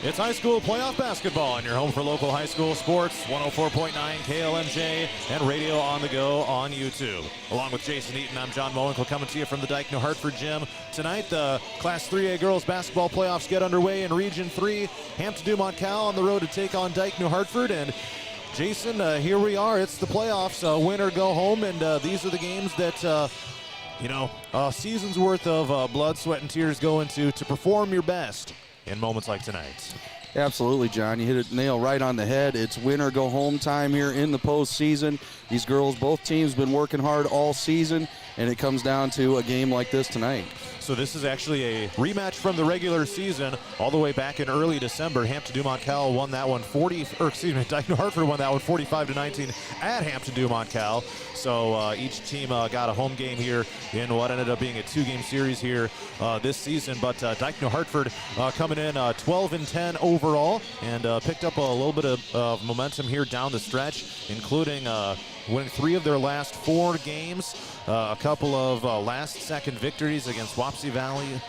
It's high school playoff basketball, and you're home for local high school sports, 104.9 KLMJ, and radio on the go on YouTube. Along with Jason Eaton, I'm John Mowinkle coming to you from the Dike-New Hartford gym. Tonight, the Class 3A girls basketball playoffs get underway in Region 3. Hampton-Dumont-CAL on the road to take on Dike-New Hartford, and Jason, here we are. It's the playoffs, win or go home, and these are the games that a season's worth of blood, sweat, and tears go into to perform your best in moments like tonight. Absolutely, John. You hit it nail right on the head. It's win or go home time here in the postseason. These girls, both teams, been working hard all season, and it comes down to a game like this tonight. So this is actually a rematch from the regular season all the way back in early December. Hampton-Dumont-CAL won that one Dike-New Hartford won that one 45-19 at Hampton-Dumont-CAL. So each team got a home game here in what ended up being a two-game series here this season. But Dike-New Hartford coming in 12-10 overall, and picked up a little bit of momentum here down the stretch, including winning 3 of their last 4 games, a couple of last-second victories against Wapsie Valley,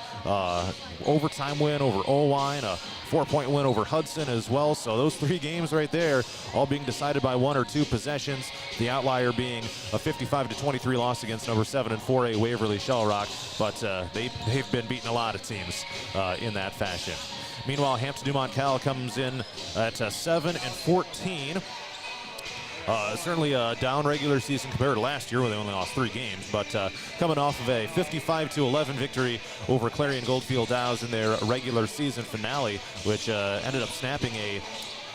overtime win over Owine, a 4-point win over Hudson as well. So those 3 games right there, all being decided by 1 or 2 possessions. The outlier being a 55-23 loss against number 7 and 4A Waverly Shell Rock. But they've been beating a lot of teams in that fashion. Meanwhile, Hampton-Dumont-CAL comes in at 7-14. Certainly a down regular season compared to last year when they only lost 3 games, but coming off of a 55-11 victory over Clarion Goldfield Dows in their regular season finale, which ended up snapping a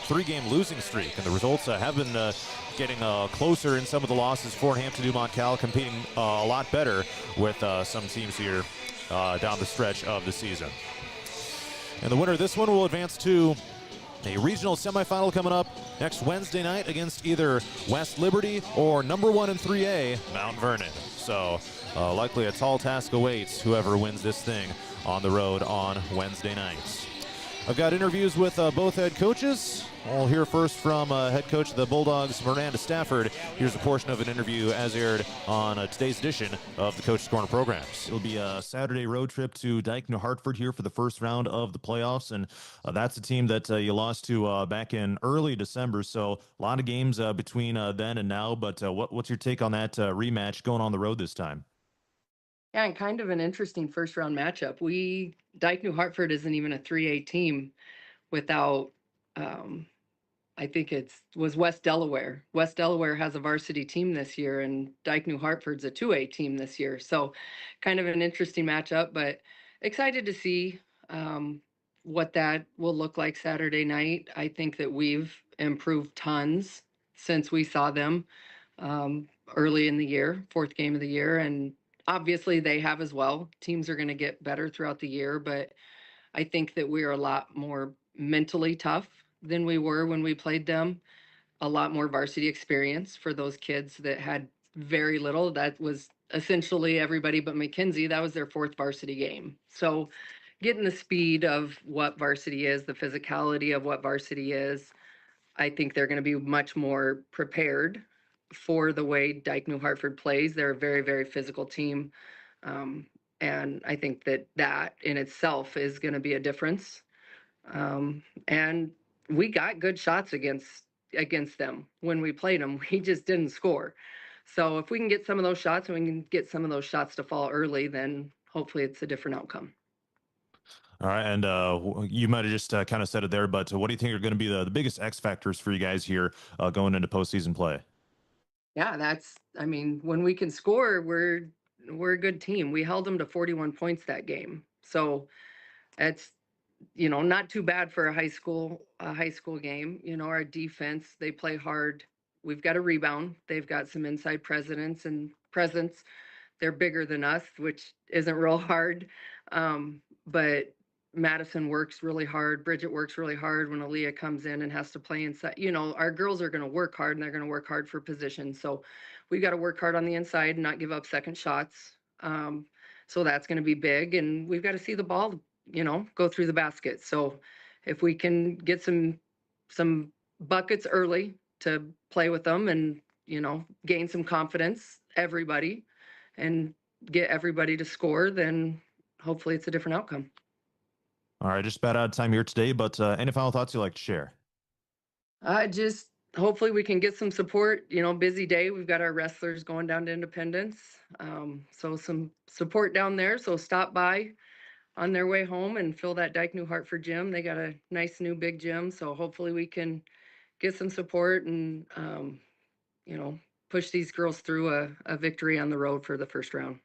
3-game losing streak. And the results have been getting closer in some of the losses for Hampton-Dumont-CAL, competing a lot better with some teams here down the stretch of the season. And the winner of this one will advance to a regional semifinal coming up next Wednesday night against either West Liberty or number 1 in 3A, Mount Vernon. So likely a tall task awaits whoever wins this thing on the road on Wednesday nights. I've got interviews with both head coaches. We'll hear first from head coach of the Bulldogs, Miranda Stafford. Here's a portion of an interview as aired on today's edition of the Coach's Corner programs. It'll be a Saturday road trip to Dike-New Hartford here for the first round of the playoffs, and that's a team that you lost to back in early December. So a lot of games between then and now, but what's your take on that rematch going on the road this time? Yeah, and kind of an interesting first round matchup. Dike-New Hartford isn't even a 3A team without, I think was West Delaware. West Delaware has a varsity team this year, and Dike-New Hartford's a 2A team this year. So kind of an interesting matchup, but excited to see what that will look like Saturday night. I think that we've improved tons since we saw them early in the year, 4th game of the year, and obviously they have as well. Teams are going to get better throughout the year, but I think that we're a lot more mentally tough than we were when we played them. A lot more varsity experience for those kids that had very little. That was essentially everybody but McKenzie. That was their 4th varsity game. So getting the speed of what varsity is, the physicality of what varsity is, I think they're going to be much more prepared for the way Dike-New Hartford plays. They're a very, very physical team. And I think that in itself is going to be a difference. And we got good shots against them when we played them. We just didn't score. So if we can get some of those shots and we can get some of those shots to fall early, then hopefully it's a different outcome. All right, and you might have just kind of said it there, but what do you think are going to be the biggest X factors for you guys here going into postseason play? Yeah, when we can score, we're a good team. We held them to 41 points that game. So it's, not too bad for a high school game. Our defense, they play hard. We've got a rebound. They've got some inside presence. They're bigger than us, which isn't real hard. But Madison works really hard. Bridget works really hard when Aaliyah comes in and has to play inside. Our girls are going to work hard, and they're going to work hard for position. So we've got to work hard on the inside and not give up second shots. So that's going to be big. And we've got to see the ball, go through the basket. So if we can get some buckets early to play with them and, gain some confidence, everybody, and get everybody to score, then hopefully it's a different outcome. All right, just about out of time here today, but any final thoughts you'd like to share? Just hopefully we can get some support. Busy day. We've got our wrestlers going down to Independence. So some support down there. So stop by on their way home and fill that Dike-New Hartford gym. They got a nice new big gym. So hopefully we can get some support and, push these girls through a victory on the road for the first round.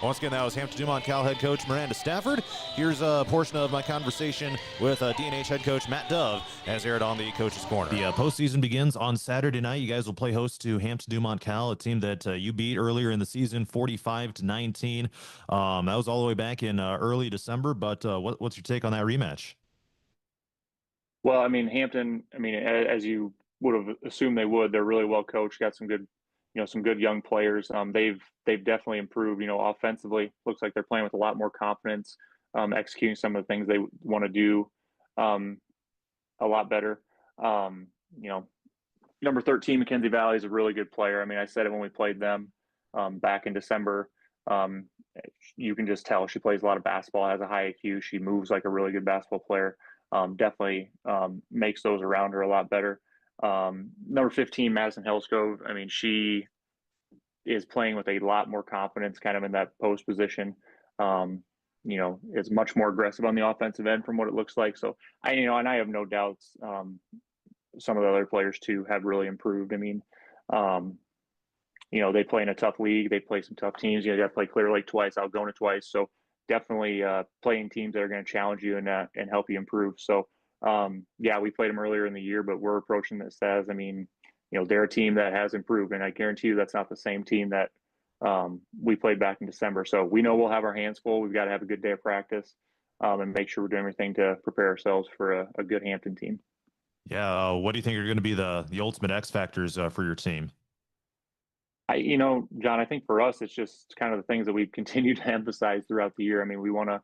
Once again, that was Hampton-Dumont-CAL head coach Miranda Stafford. Here's a portion of my conversation with D&H head coach Matt Dove, as aired on the Coach's Corner. The postseason begins on Saturday night. You guys will play host to Hampton-Dumont-CAL, a team that you beat earlier in the season, 45-19. That was all the way back in early December, but what's your take on that rematch? Well, I mean, Hampton, as you would have assumed they would, they're really well coached, got some good, some good young players. They've definitely improved, offensively. Looks like they're playing with a lot more confidence, executing some of the things they want to do a lot better. Number 13, Mackenzie Valley, is a really good player. I mean, I said it when we played them back in December. You can just tell she plays a lot of basketball, has a high IQ. She moves like a really good basketball player. Definitely makes those around her a lot better. Number 15, Madison Hellscove. I mean, she is playing with a lot more confidence kind of in that post position. Is much more aggressive on the offensive end from what it looks like. So and I have no doubts some of the other players too have really improved. I mean, they play in a tough league. They play some tough teams. You got to play Clear Lake twice, Algona twice. So definitely playing teams that are going to challenge you and help you improve. So we played them earlier in the year, but we're approaching this as, they're a team that has improved, and I guarantee you that's not the same team that we played back in December. So we know we'll have our hands full. We've got to have a good day of practice and make sure we're doing everything to prepare ourselves for a good Hampton team. Yeah, what do you think are going to be the ultimate X factors for your team? John, I think for us, it's just kind of the things that we've continued to emphasize throughout the year. I mean, we want to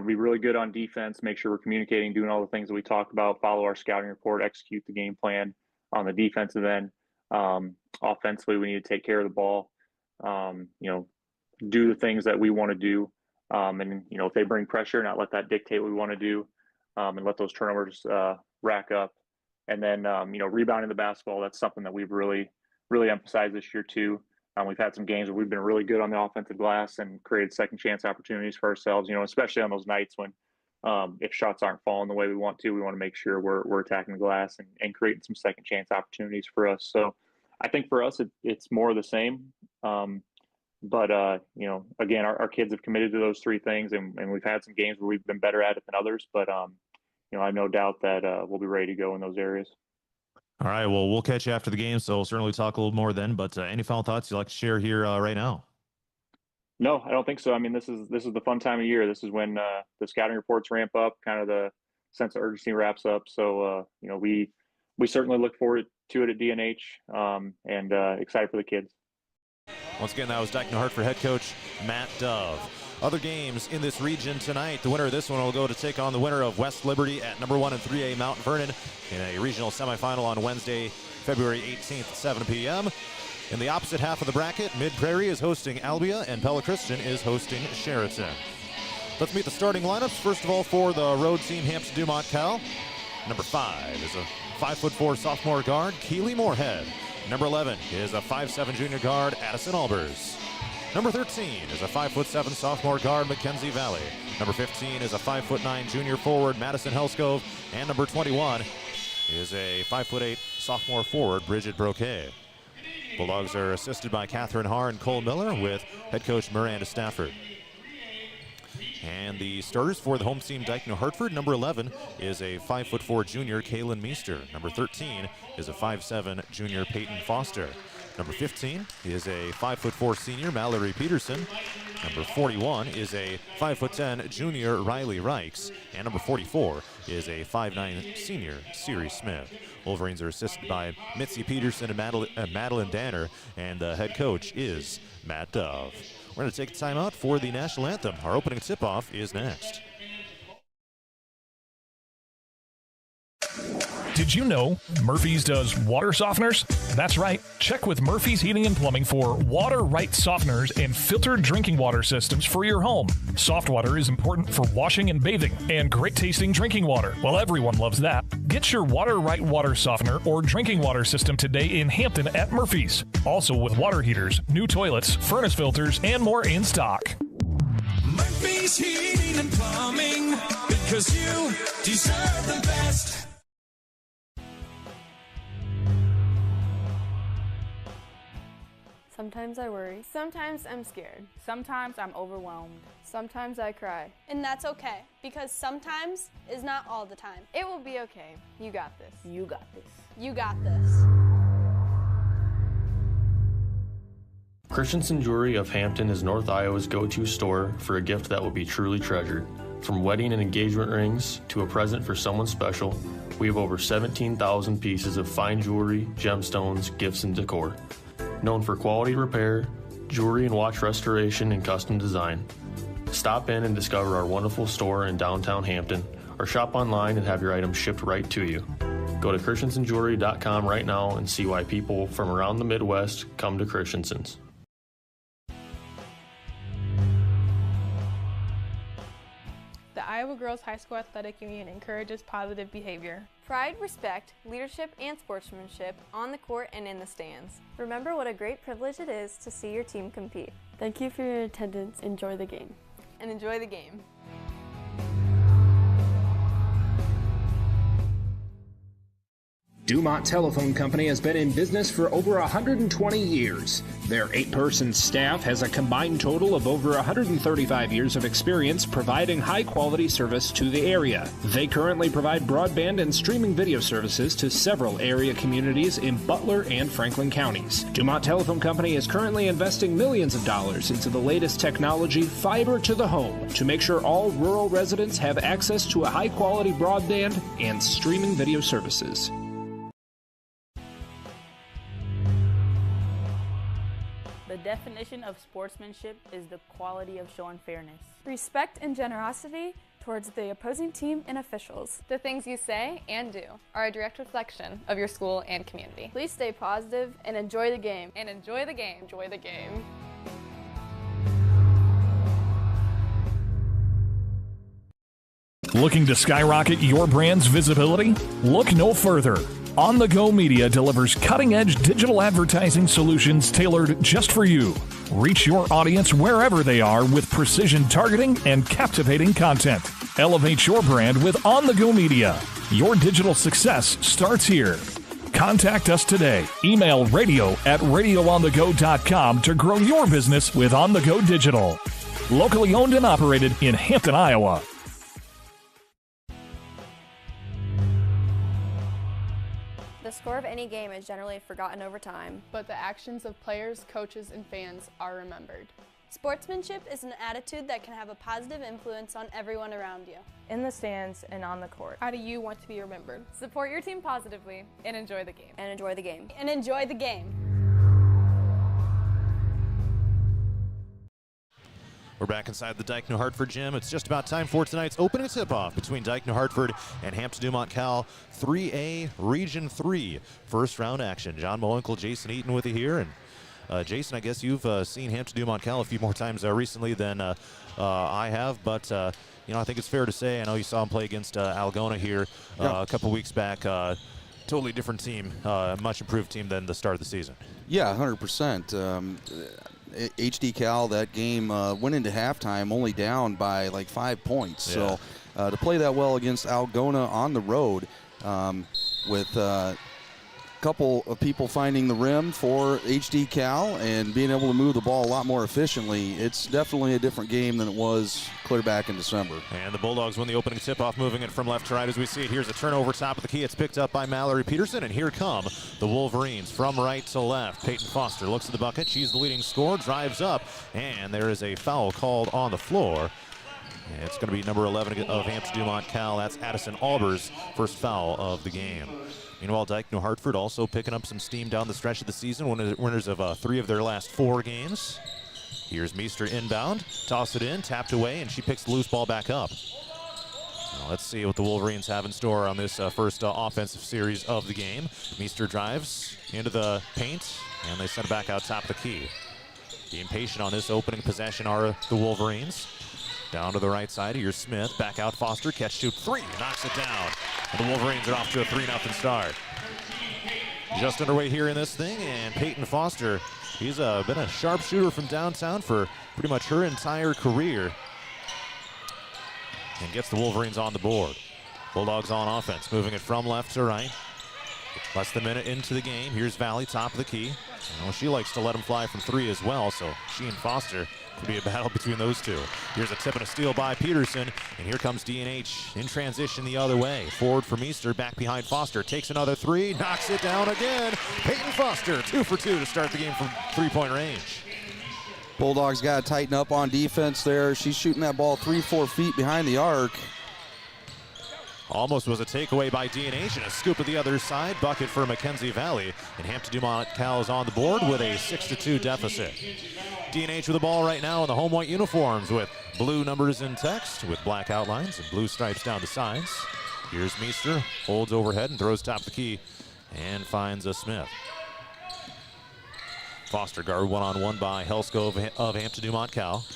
be really good on defense, make sure we're communicating, doing all the things that we talked about, follow our scouting report, execute the game plan on the defensive end. Offensively, we need to take care of the ball, do the things that we want to do. If they bring pressure, not let that dictate what we want to do, and let those turnovers rack up. And then, rebounding the basketball, that's something that we've really emphasized this year too. We've had some games where we've been really good on the offensive glass and created second chance opportunities for ourselves, especially on those nights when if shots aren't falling the way we want to make sure we're attacking the glass and creating some second chance opportunities for us. So I think for us, it's more of the same. But again, our kids have committed to those three things, and we've had some games where we've been better at it than others. But I have no doubt that we'll be ready to go in those areas. All right, well, we'll catch you after the game, so we'll certainly talk a little more then. But any final thoughts you'd like to share here right now? No, I don't think so. I mean, this is the fun time of year. This is when the scouting reports ramp up, kind of the sense of urgency wraps up. So we certainly look forward to it at D&H and excited for the kids. Once again, that was Dike-New Hartford head coach Matt Dove. Other games in this region tonight. The winner of this one will go to take on the winner of West Liberty at number 1 and 3A Mount Vernon in a regional semifinal on Wednesday, February 18th at 7 p.m. In the opposite half of the bracket, Mid Prairie is hosting Albia and Pella Christian is hosting Sheraton. Let's meet the starting lineups. First of all, for the road team, Hampton-Dumont-CAL. Number 5 is a 5'4" sophomore guard, Keely Moorhead. Number 11 is a 5'7" junior guard, Addison Albers. Number 13 is a 5'7" sophomore guard, Mackenzie Valley. Number 15 is a 5'9" junior forward, Madison Hellscove. And number 21 is a 5'8" sophomore forward, Bridget Broquet. Bulldogs are assisted by Catherine Haar and Cole Miller with head coach Miranda Stafford. And the starters for the home team, Dike-New Hartford. Number 11 is a 5'4" junior, Kaylin Meester. Number 13 is a 5'7" junior, Peyton Foster. Number 15 is a 5'4" senior, Mallory Peterson. Number 41 is a 5'10" junior, Riley Reichs. And number 44 is a 5'9" senior, Siri Smith. Wolverines are assisted by Mitzi Peterson and Madeline Danner, and the head coach is Matt Dove. We're going to take a timeout for the national anthem. Our opening tip-off is next. Did you know Murphy's does water softeners? That's right. Check with Murphy's Heating and Plumbing for water right softeners and filtered drinking water systems for your home. Soft water is important for washing and bathing, and great tasting drinking water. Well, everyone loves that. Get your water right water softener or drinking water system today in Hampton at Murphy's. Also with water heaters, new toilets, furnace filters, and more in stock. Murphy's Heating and Plumbing, because you deserve the best. Sometimes I worry. Sometimes I'm scared. Sometimes I'm overwhelmed. Sometimes I cry. And that's okay, because sometimes is not all the time. It will be okay. You got this. You got this. You got this. Christensen Jewelry of Hampton is North Iowa's go-to store for a gift that will be truly treasured. From wedding and engagement rings to a present for someone special, we have over 17,000 pieces of fine jewelry, gemstones, gifts, and decor. Known for quality repair, jewelry and watch restoration, and custom design. Stop in and discover our wonderful store in downtown Hampton, or shop online and have your items shipped right to you. Go to christensenjewelry.com right now and see why people from around the Midwest come to Christensen's. The Iowa Girls High School Athletic Union encourages positive behavior. Pride, respect, leadership, and sportsmanship on the court and in the stands. Remember what a great privilege it is to see your team compete. Thank you for your attendance. Enjoy the game. And enjoy the game. Dumont Telephone Company has been in business for over 120 years. Their 8-person staff has a combined total of over 135 years of experience providing high-quality service to the area. They currently provide broadband and streaming video services to several area communities in Butler and Franklin counties. Dumont Telephone Company is currently investing millions of dollars into the latest technology, fiber to the home, to make sure all rural residents have access to a high-quality broadband and streaming video services. The definition of sportsmanship is the quality of showing fairness. Respect and generosity towards the opposing team and officials. The things you say and do are a direct reflection of your school and community. Please stay positive and enjoy the game. And enjoy the game. Enjoy the game. Looking to skyrocket your brand's visibility? Look no further. On the Go Media delivers cutting-edge digital advertising solutions tailored just for you. Reach your audience wherever they are with precision targeting and captivating content. Elevate your brand with On the Go Media. Your digital success starts here. Contact us today. Email radio@radioonthego.com to grow your business with On the Go Digital. Locally owned and operated in Hampton, Iowa. The score of any game is generally forgotten over time, but the actions of players, coaches, and fans are remembered. Sportsmanship is an attitude that can have a positive influence on everyone around you. In the stands and on the court. How do you want to be remembered? Support your team positively and enjoy the game. And enjoy the game. And enjoy the game. We're back inside the Dike-New Hartford gym. It's just about time for tonight's opening tip-off between Dike-New Hartford and Hampton-Dumont-CAL 3A Region 3 first-round action. John Moenkel, Jason Eaton with you here. And Jason, I guess you've seen Hampton-Dumont-CAL a few more times recently than I have, but you know, I think it's fair to say, I know you saw him play against Algona here a couple weeks back. Totally different team, much improved team than the start of the season. Yeah, 100%. HD Cal, that game went into halftime only down by like 5 points. Yeah. So to play that well against Algona on the road with a couple of people finding the rim for HD Cal and being able to move the ball a lot more efficiently, it's definitely a different game than it was clear back in December. And the Bulldogs win the opening tip-off, moving it from left to right as we see it. Here's a turnover top of the key. It's picked up by Mallory Peterson, and here come the Wolverines from right to left. Peyton Foster looks at the bucket. She's the leading scorer, drives up, and there is a foul called on the floor. It's going to be number 11 of Hampton-Dumont-CAL. That's Addison Albers' first foul of the game. Meanwhile, Dike-New Hartford also picking up some steam down the stretch of the season, winners of 3 of their last 4 games. Here's Meester inbound, toss it in, tapped away, and she picks the loose ball back up. Well, let's see what the Wolverines have in store on this first offensive series of the game. Meester drives into the paint, and they send it back out top of the key. Being patient on this opening possession are the Wolverines. Down to the right side, here's Smith. Back out Foster, catch, shoot, 3, knocks it down. And the Wolverines are off to a 3-0 start. Just underway here in this thing, and Peyton Foster, he's been a sharpshooter from downtown for pretty much her entire career. And gets the Wolverines on the board. Bulldogs on offense, moving it from left to right. Less than a minute into the game. Here's Valley, top of the key. She likes to let him fly from 3 as well, so she and Foster could be a battle between those two. Here's a tip and a steal by Peterson, and here comes D&H in transition the other way. Forward for Meester, back behind Foster. Takes another 3, knocks it down again. Peyton Foster, 2 for 2 to start the game from 3-point range. Bulldogs got to tighten up on defense there. She's shooting that ball 3-4 feet behind the arc. Almost was a takeaway by D&H, and a scoop at the other side. Bucket for Mackenzie Valley. And Hampton-Dumont-CAL is on the board with a 6-2 deficit. D&H with the ball right now in the home white uniforms with blue numbers in text with black outlines and blue stripes down the sides. Here's Meester, holds overhead and throws top of the key and finds a Smith. Foster guard one-on-one by Helskov of Hampton-Dumont-CAL.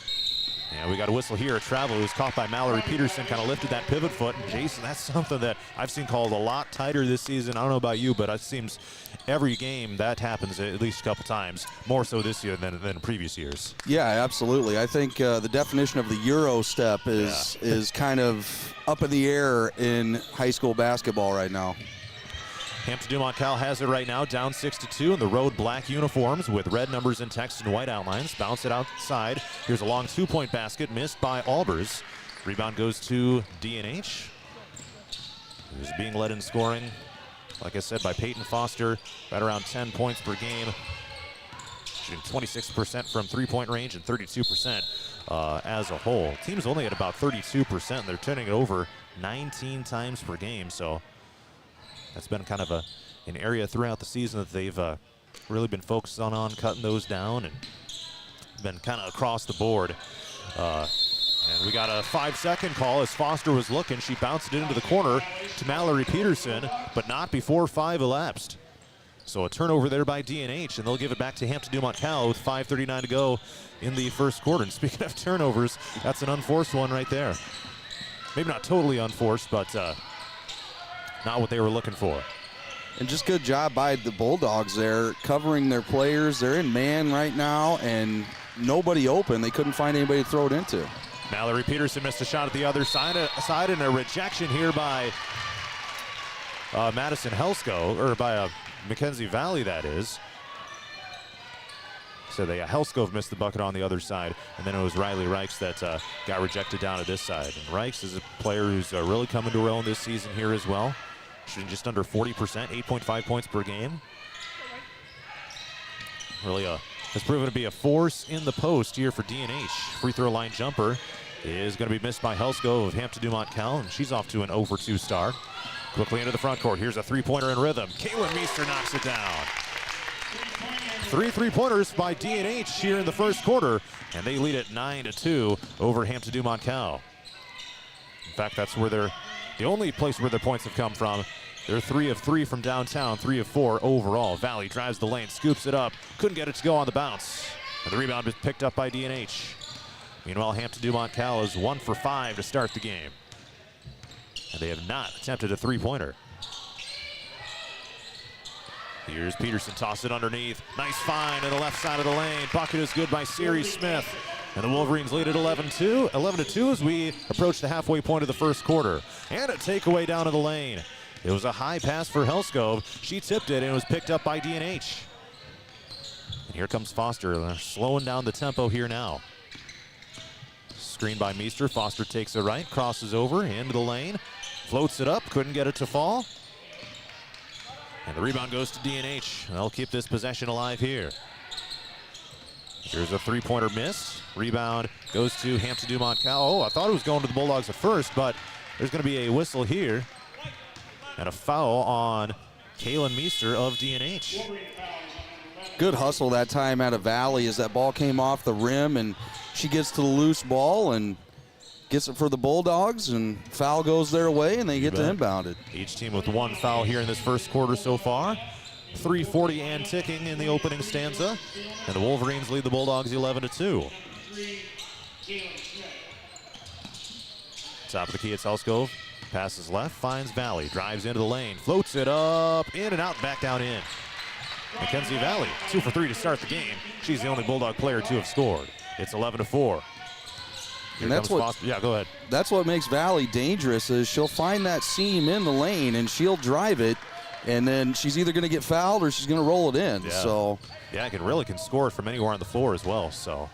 And we got a whistle here. A travel who was caught by Mallory Peterson, kind of lifted that pivot foot. And Jason, that's something that I've seen called a lot tighter this season. I don't know about you, but it seems every game that happens at least a couple times, more so this year than previous years. Yeah, absolutely. I think the definition of the Euro step is kind of up in the air in high school basketball right now. Hampton-Dumont-CAL has it right now, down 6-2 in the road black uniforms with red numbers in text and white outlines. Bounce it outside. Here's a long 2-point basket missed by Albers. Rebound goes to D&H. Who's being led in scoring, like I said, by Peyton Foster, right around 10 points per game. Shooting 26% from 3-point range and 32% as a whole. Team's only at about 32%, and they're turning it over 19 times per game, so that's been kind of an area throughout the season that they've really been focused on cutting those down, and been kind of across the board. And we got a 5-second call as Foster was looking. She bounced it into the corner to Mallory Peterson, but not before 5 elapsed. So a turnover there by D&H, and they'll give it back to Hampton-Dumont-CAL with 5:39 to go in the first quarter. And speaking of turnovers, that's an unforced one right there. Maybe not totally unforced, but not what they were looking for. And just good job by the Bulldogs there, covering their players. They're in man right now, and nobody open. They couldn't find anybody to throw it into. Mallory Peterson missed a shot at the other side, and a rejection here by Madison Helsko, or by Mackenzie Valley, that is. So Helskov missed the bucket on the other side, and then it was Riley Reichs that got rejected down to this side. And Reichs is a player who's really coming to her own this season here as well. Shooting just under 40%, 8.5 points per game. Really has proven to be a force in the post here for D&H. Free throw line jumper is going to be missed by Helsko of Hampton-Dumont-CAL, and she's off to an 0-for-2 start. Quickly into the front court. Here's a three-pointer in rhythm. Kaylin Meester knocks it down. 3 3-pointers by D&H here in the first quarter, and they lead it 9-2 over Hampton-Dumont-CAL. In fact, that's where the only place where their points have come from. They're 3 of 3 from downtown, 3 of 4 overall. Valley drives the lane, scoops it up, couldn't get it to go on the bounce. And the rebound is picked up by D&H. Meanwhile, Hampton-Dumont-CAL is 1 for 5 to start the game. And they have not attempted a three-pointer. Here's Peterson, toss it underneath. Nice find on the left side of the lane. Bucket is good by Siri Smith. And the Wolverines lead at 11-2 as we approach the halfway point of the first quarter. And a takeaway down to the lane. It was a high pass for Helskov. She tipped it and it was picked up by D&H. And here comes Foster. They're slowing down the tempo here now. Screen by Meester. Foster takes it right, crosses over into the lane, floats it up, couldn't get it to fall. And the rebound goes to D&H. They'll keep this possession alive here. Here's a three-pointer miss. Rebound goes to Hampton-Dumont-CAL. Oh, I thought it was going to the Bulldogs at first, but there's going to be a whistle here. And a foul on Kaylin Meester of D&H. Good hustle that time out of Valley as that ball came off the rim, and she gets to the loose ball and gets it for the Bulldogs, and foul goes their way, and they get to inbound it. Each team with one foul here in this first quarter so far. 3:40 and ticking in the opening stanza, and the Wolverines lead the Bulldogs 11-2. Top of the key at Selskov. Passes left, finds Valley, drives into the lane, floats it up, in and out, back down in. Mackenzie Valley, 2 for 3 to start the game. She's the only Bulldog player to have scored. It's 11-4. And that's what, yeah, go ahead. That's what makes Valley dangerous, is she'll find that seam in the lane and she'll drive it, and then she's either going to get fouled or she's going to roll it in. Yeah. So yeah, can score it from anywhere on the floor as well. So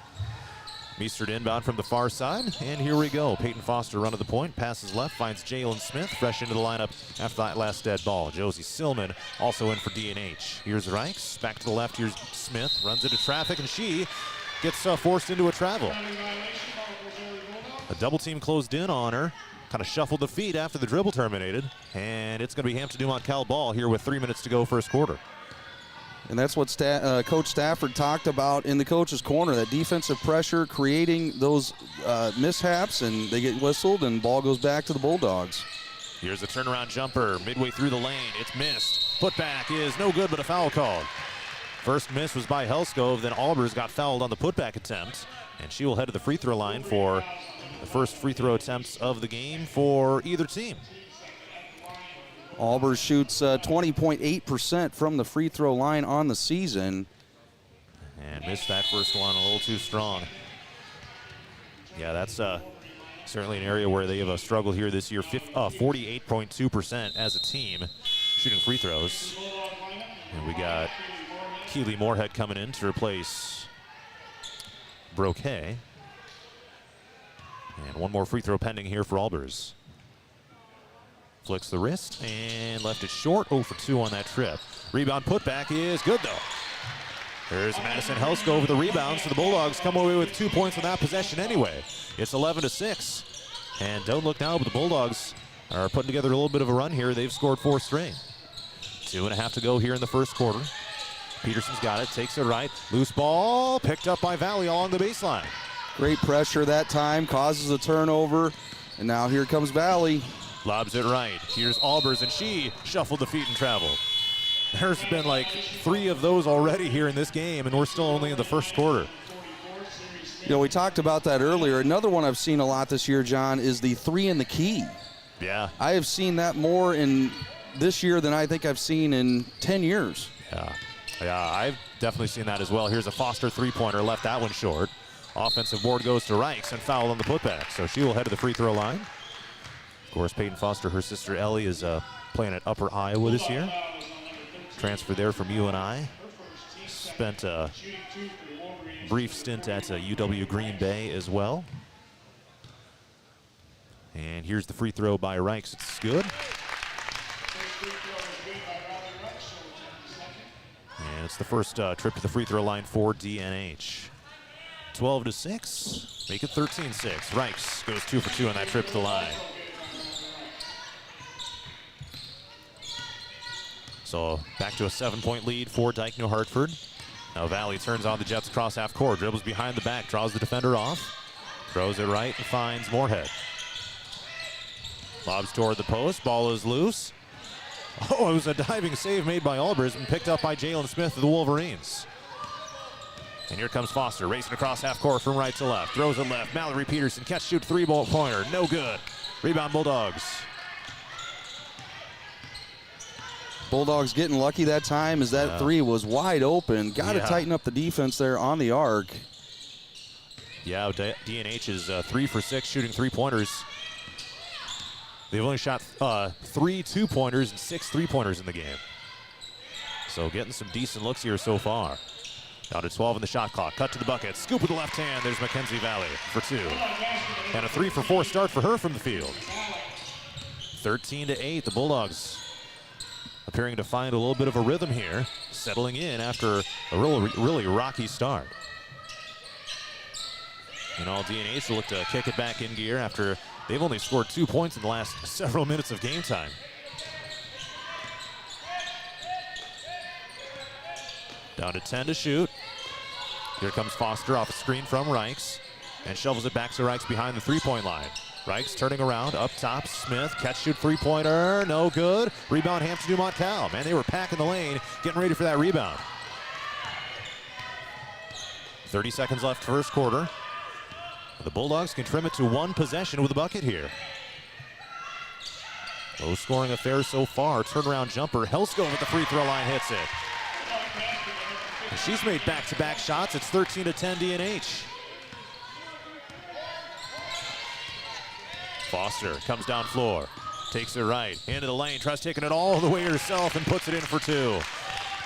Meester inbound from the far side, and here we go. Peyton Foster run to the point, passes left, finds Jalen Smith fresh into the lineup after that last dead ball. Josie Silman also in for D&H. Here's Reichs, back to the left. Here's Smith, runs into traffic, and she gets forced into a travel. A double team closed in on her, kind of shuffled the feet after the dribble terminated, and it's going to be Hampton-Dumont-CAL ball here with 3 minutes to go first quarter. And that's what Coach Stafford talked about in the coach's corner, that defensive pressure, creating those mishaps, and they get whistled, and ball goes back to the Bulldogs. Here's a turnaround jumper midway through the lane. It's missed. Putback is no good, but a foul called. First miss was by Helskov, then Albers got fouled on the putback attempt, and she will head to the free throw line for the first free throw attempts of the game for either team. Albers shoots 20.8% from the free throw line on the season. And missed that first one a little too strong. Yeah, that's certainly an area where they have struggled here this year. 48.2% as a team shooting free throws. And we got Keely Moorhead coming in to replace Broquet. And one more free throw pending here for Albers. Flicks the wrist and left it short. 0 for 2 on that trip. Rebound putback is good though. There's Madison Helskov with the rebound, so the Bulldogs come away with 2 points on that possession anyway. It's 11-6. And don't look now, but the Bulldogs are putting together a little bit of a run here. They've scored 4 straight. 2.5 to go here in the first quarter. Peterson's got it, takes it right. Loose ball, picked up by Valley along the baseline. Great pressure that time, causes a turnover, and now here comes Valley. Lobs it right. Here's Albers, and she shuffled the feet and traveled. There's been like 3 of those already here in this game, and we're still only in the first quarter. You know, we talked about that earlier. Another one I've seen a lot this year, John, is the 3 in the key. Yeah. I have seen that more in this year than I think I've seen in 10 years. Yeah, I've definitely seen that as well. Here's a Foster three-pointer, left that one short. Offensive board goes to Reichs and foul on the putback, so she will head to the free throw line. Of course, Peyton Foster, her sister Ellie, is playing at Upper Iowa this year. Transferred there from UNI. Spent a brief stint at UW Green Bay as well. And here's the free throw by Reichs. It's good. And it's the first trip to the free throw line for D&H. 12-6. Make it 13-6. Reichs goes 2 for 2 on that trip to the line. So back to a 7-point lead for Dike-New Hartford. Now Valley turns on the Jets across half court, dribbles behind the back, draws the defender off, throws it right and finds Moorhead. Lobs toward the post, ball is loose. Oh, it was a diving save made by Albers and picked up by Jalen Smith of the Wolverines. And here comes Foster, racing across half court from right to left, throws it left. Mallory Peterson catch shoot 3-ball pointer, no good. Rebound Bulldogs. Bulldogs getting lucky that time as that 3 was wide open. Got to tighten up the defense there on the arc. Yeah, D&H is 3 for 6 shooting 3-pointers. They've only shot 3 2-pointers and 6 3-pointers in the game. So getting some decent looks here so far. Down to 12 in the shot clock. Cut to the bucket. Scoop with the left hand. There's Mackenzie Valley for 2. And a 3 for 4 start for her from the field. 13-8. The Bulldogs appearing to find a little bit of a rhythm here, settling in after a really rocky start. And all D&H will look to kick it back in gear after they've only scored 2 points in the last several minutes of game time. Down to 10 to shoot. Here comes Foster off a screen from Reichs and shovels it back to Reichs behind the 3-point line. Reichs turning around, up top, Smith, catch shoot three-pointer, no good. Rebound Hampton-Dumont-CAL. Man, they were packing the lane, getting ready for that rebound. 30 seconds left first quarter. The Bulldogs can trim it to one possession with a bucket here. Low scoring affair so far. Turnaround jumper. Helskov at the free throw line hits it. And she's made back-to-back shots. It's 13-10 D&H. Foster comes down floor. Takes it right. Into the lane. Tries taking it all the way herself and puts it in for two.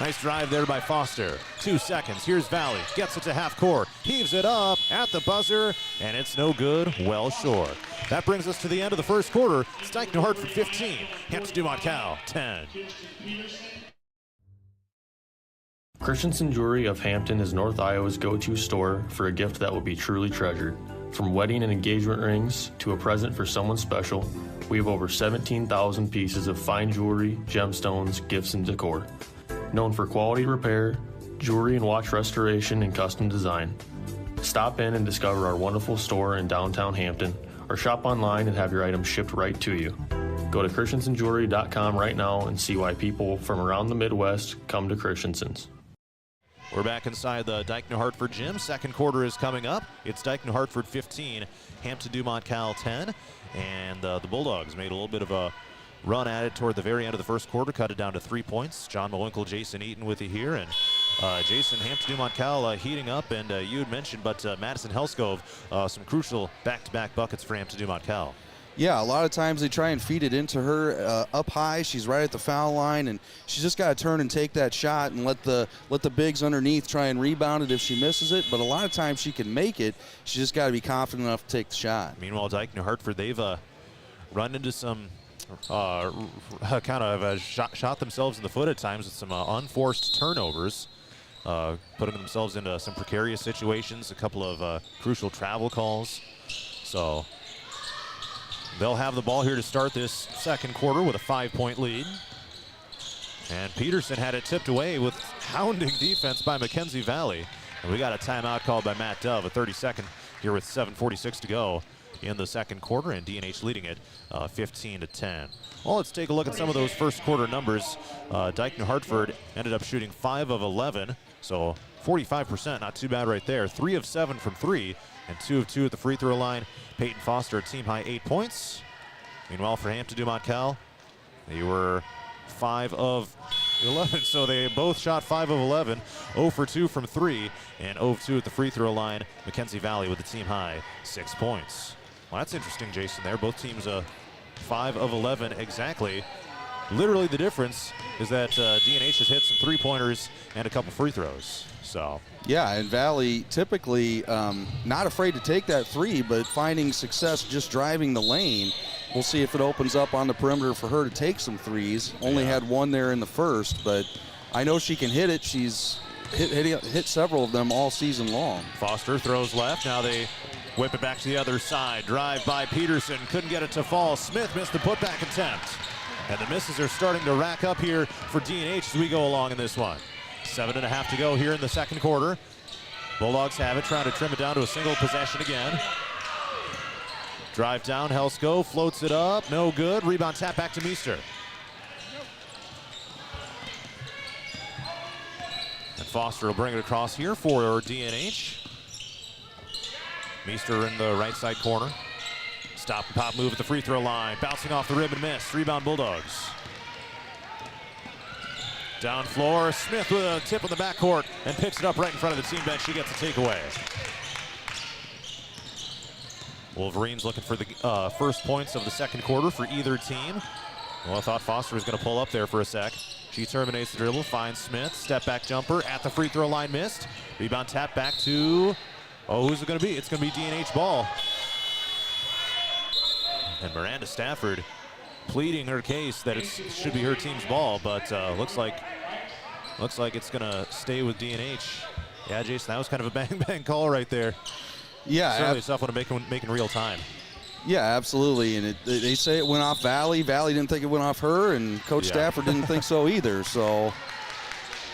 Nice drive there by Foster. 2 seconds. Here's Valley. Gets it to half court. Heaves it up at the buzzer. And it's no good. Well short. That brings us to the end of the first quarter. It's Dike-New Hartford 15. Hampton-Dumont-CAL 10. Christensen Jewelry of Hampton is North Iowa's go-to store for a gift that will be truly treasured. From wedding and engagement rings to a present for someone special, we have over 17,000 pieces of fine jewelry, gemstones, gifts, and decor. Known for quality repair, jewelry and watch restoration, and custom design. Stop in and discover our wonderful store in downtown Hampton, or shop online and have your items shipped right to you. Go to christensenjewelry.com right now and see why people from around the Midwest come to Christensen's. We're back inside the Dike-New Hartford gym. Second quarter is coming up. It's Dike-New Hartford 15, Hampton-Dumont-CAL 10. And the Bulldogs made a little bit of a run at it toward the very end of the first quarter, cut it down to 3 points. John Mowinkle, Jason Eaton with you here. And Jason, Hampton-Dumont-CAL heating up, and you had mentioned, but Madison Helskov, some crucial back-to-back buckets for Hampton-Dumont-CAL. Yeah, a lot of times they try and feed it into her up high. She's right at the foul line, and she's just got to turn and take that shot and let the bigs underneath try and rebound it if she misses it. But a lot of times she can make it. She's just got to be confident enough to take the shot. Meanwhile, Dike-New Hartford, they've run into some kind of shot themselves in the foot at times with some unforced turnovers, putting themselves into some precarious situations, a couple of crucial travel calls. So they'll have the ball here to start this second quarter with a 5-point lead. And Peterson had it tipped away with hounding defense by Mackenzie Valley. And we got a timeout called by Matt Dove, a 30-second here with 7:46 to go in the second quarter, and D&H leading it 15-10. Well, let's take a look at some of those first quarter numbers. Dike-New Hartford ended up shooting 5 of 11, so 45%, not too bad right there. 3 of 7 from 3, and 2 of 2 at the free throw line. Peyton Foster, a team high 8 points. Meanwhile, for Hampton-Dumont-CAL, they were 5 of 11, so they both shot 5 of 11, 0 for 2 from 3, and 0 of 2 at the free throw line. Mackenzie Valley with the team high 6 points. Well, that's interesting, Jason, there. Both teams 5 of 11 exactly. Literally the difference is that D&H has hit some three-pointers and a couple free throws. So yeah, and Valley typically not afraid to take that three, but finding success just driving the lane. We'll see if it opens up on the perimeter for her to take some threes. Only had one there in the first, but I know she can hit it. She's hit several of them all season long. Foster throws left. Now they whip it back to the other side. Drive by Peterson. Couldn't get it to fall. Smith missed the putback attempt. And the misses are starting to rack up here for D&H as we go along in this one. 7.5 to go here in the second quarter. Bulldogs have it, trying to trim it down to a single possession again. Drive down, Helskov floats it up, no good. Rebound tap back to Meester. And Foster will bring it across here for D&H. Meester in the right side corner. Stop and pop move at the free throw line. Bouncing off the rim and miss. Rebound Bulldogs. Down floor, Smith with a tip on the backcourt and picks it up right in front of the team bench. She gets a takeaway. Wolverines looking for the first points of the second quarter for either team. Well, I thought Foster was going to pull up there for a sec. She terminates the dribble, finds Smith. Step back jumper at the free throw line, missed. Rebound tap back to, who's it going to be? It's going to be D&H ball. And Miranda Stafford pleading her case that it should be her team's ball, but looks like it's going to stay with D&H. Yeah, Jason, that was kind of a bang-bang call right there. Yeah, certainly a tough one to make in real time. Yeah, absolutely. And they say it went off Valley. Valley didn't think it went off her, and Coach Stafford didn't think so either. So,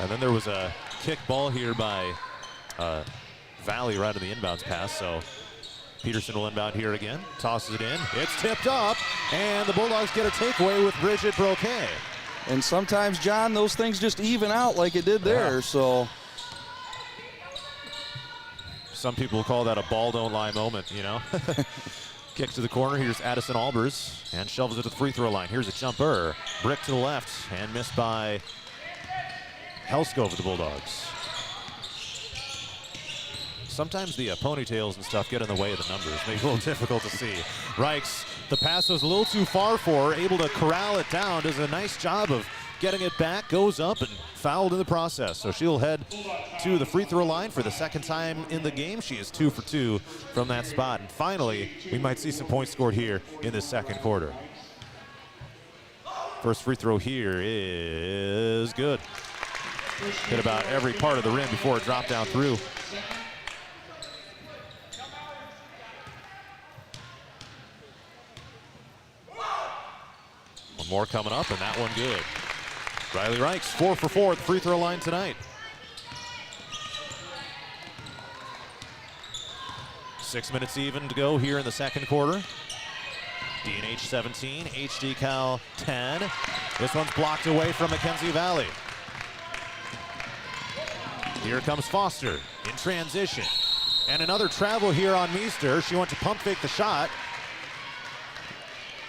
and then there was a kick ball here by Valley right on the inbounds pass. So Peterson will inbound here again. Tosses it in. It's tipped up, and the Bulldogs get a takeaway with Bridget Broquet. And sometimes, John, those things just even out like it did there. Yeah. So some people call that a ball don't lie moment, you know. Kick to the corner. Here's Addison Albers, and shovels it to the free throw line. Here's a jumper. Brick to the left, and missed by Helsko for the Bulldogs. Sometimes the ponytails and stuff get in the way of the numbers. Makes it a little difficult to see. Reichs, the pass was a little too far for her, able to corral it down, does a nice job of getting it back, goes up and fouled in the process. So she'll head to the free throw line for the second time in the game. She is 2 for 2 from that spot. And finally, we might see some points scored here in the second quarter. First free throw here is good. Hit about every part of the rim before it dropped down through. One more coming up, and that one good. Riley Reichs, 4 for 4 at the free throw line tonight. 6 minutes even to go here in the second quarter. D&H 17, HD Cal 10. This one's blocked away from Mackenzie Valley. Here comes Foster in transition. And another travel here on Meester. She went to pump fake the shot.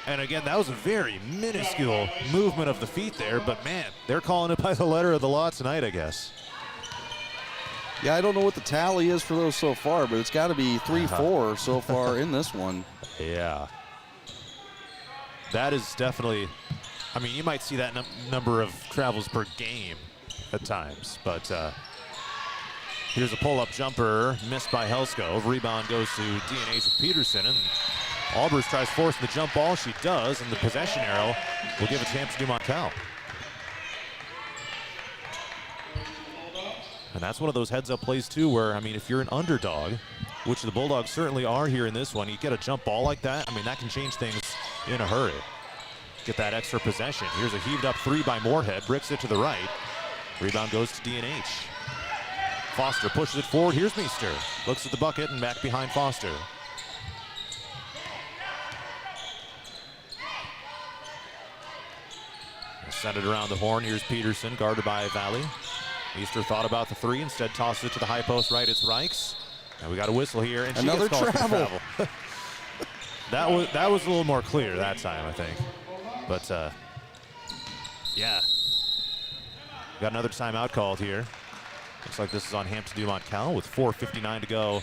And again, that was a very minuscule movement of the feet there, but man, they're calling it by the letter of the law tonight, I guess. Yeah, I don't know what the tally is for those so far, but it's got to be 3-4 so far in this one. Yeah. That is definitely, I mean, you might see that number of travels per game at times, but here's a pull-up jumper missed by Helsko. Rebound goes to D&H with Peterson, and Albers tries forcing the jump ball. She does, and the possession arrow will give it to Hampton-Dumont-CAL. And that's one of those heads-up plays, too, where, I mean, if you're an underdog, which the Bulldogs certainly are here in this one, you get a jump ball like that, I mean, that can change things in a hurry. Get that extra possession. Here's a heaved-up three by Moorhead. Bricks it to the right. Rebound goes to D&H. Foster pushes it forward. Here's Meester. Looks at the bucket and back behind Foster. Send it around the horn. Here's Peterson, guarded by Valley. Meester thought about the three, instead tosses it to the high post right. It's Reichs. And we got a whistle here, and another she gets called for travel. that was a little more clear that time, I think. But yeah, got another timeout called here. Looks like this is on Hampton-Dumont-CAL with 4:59 to go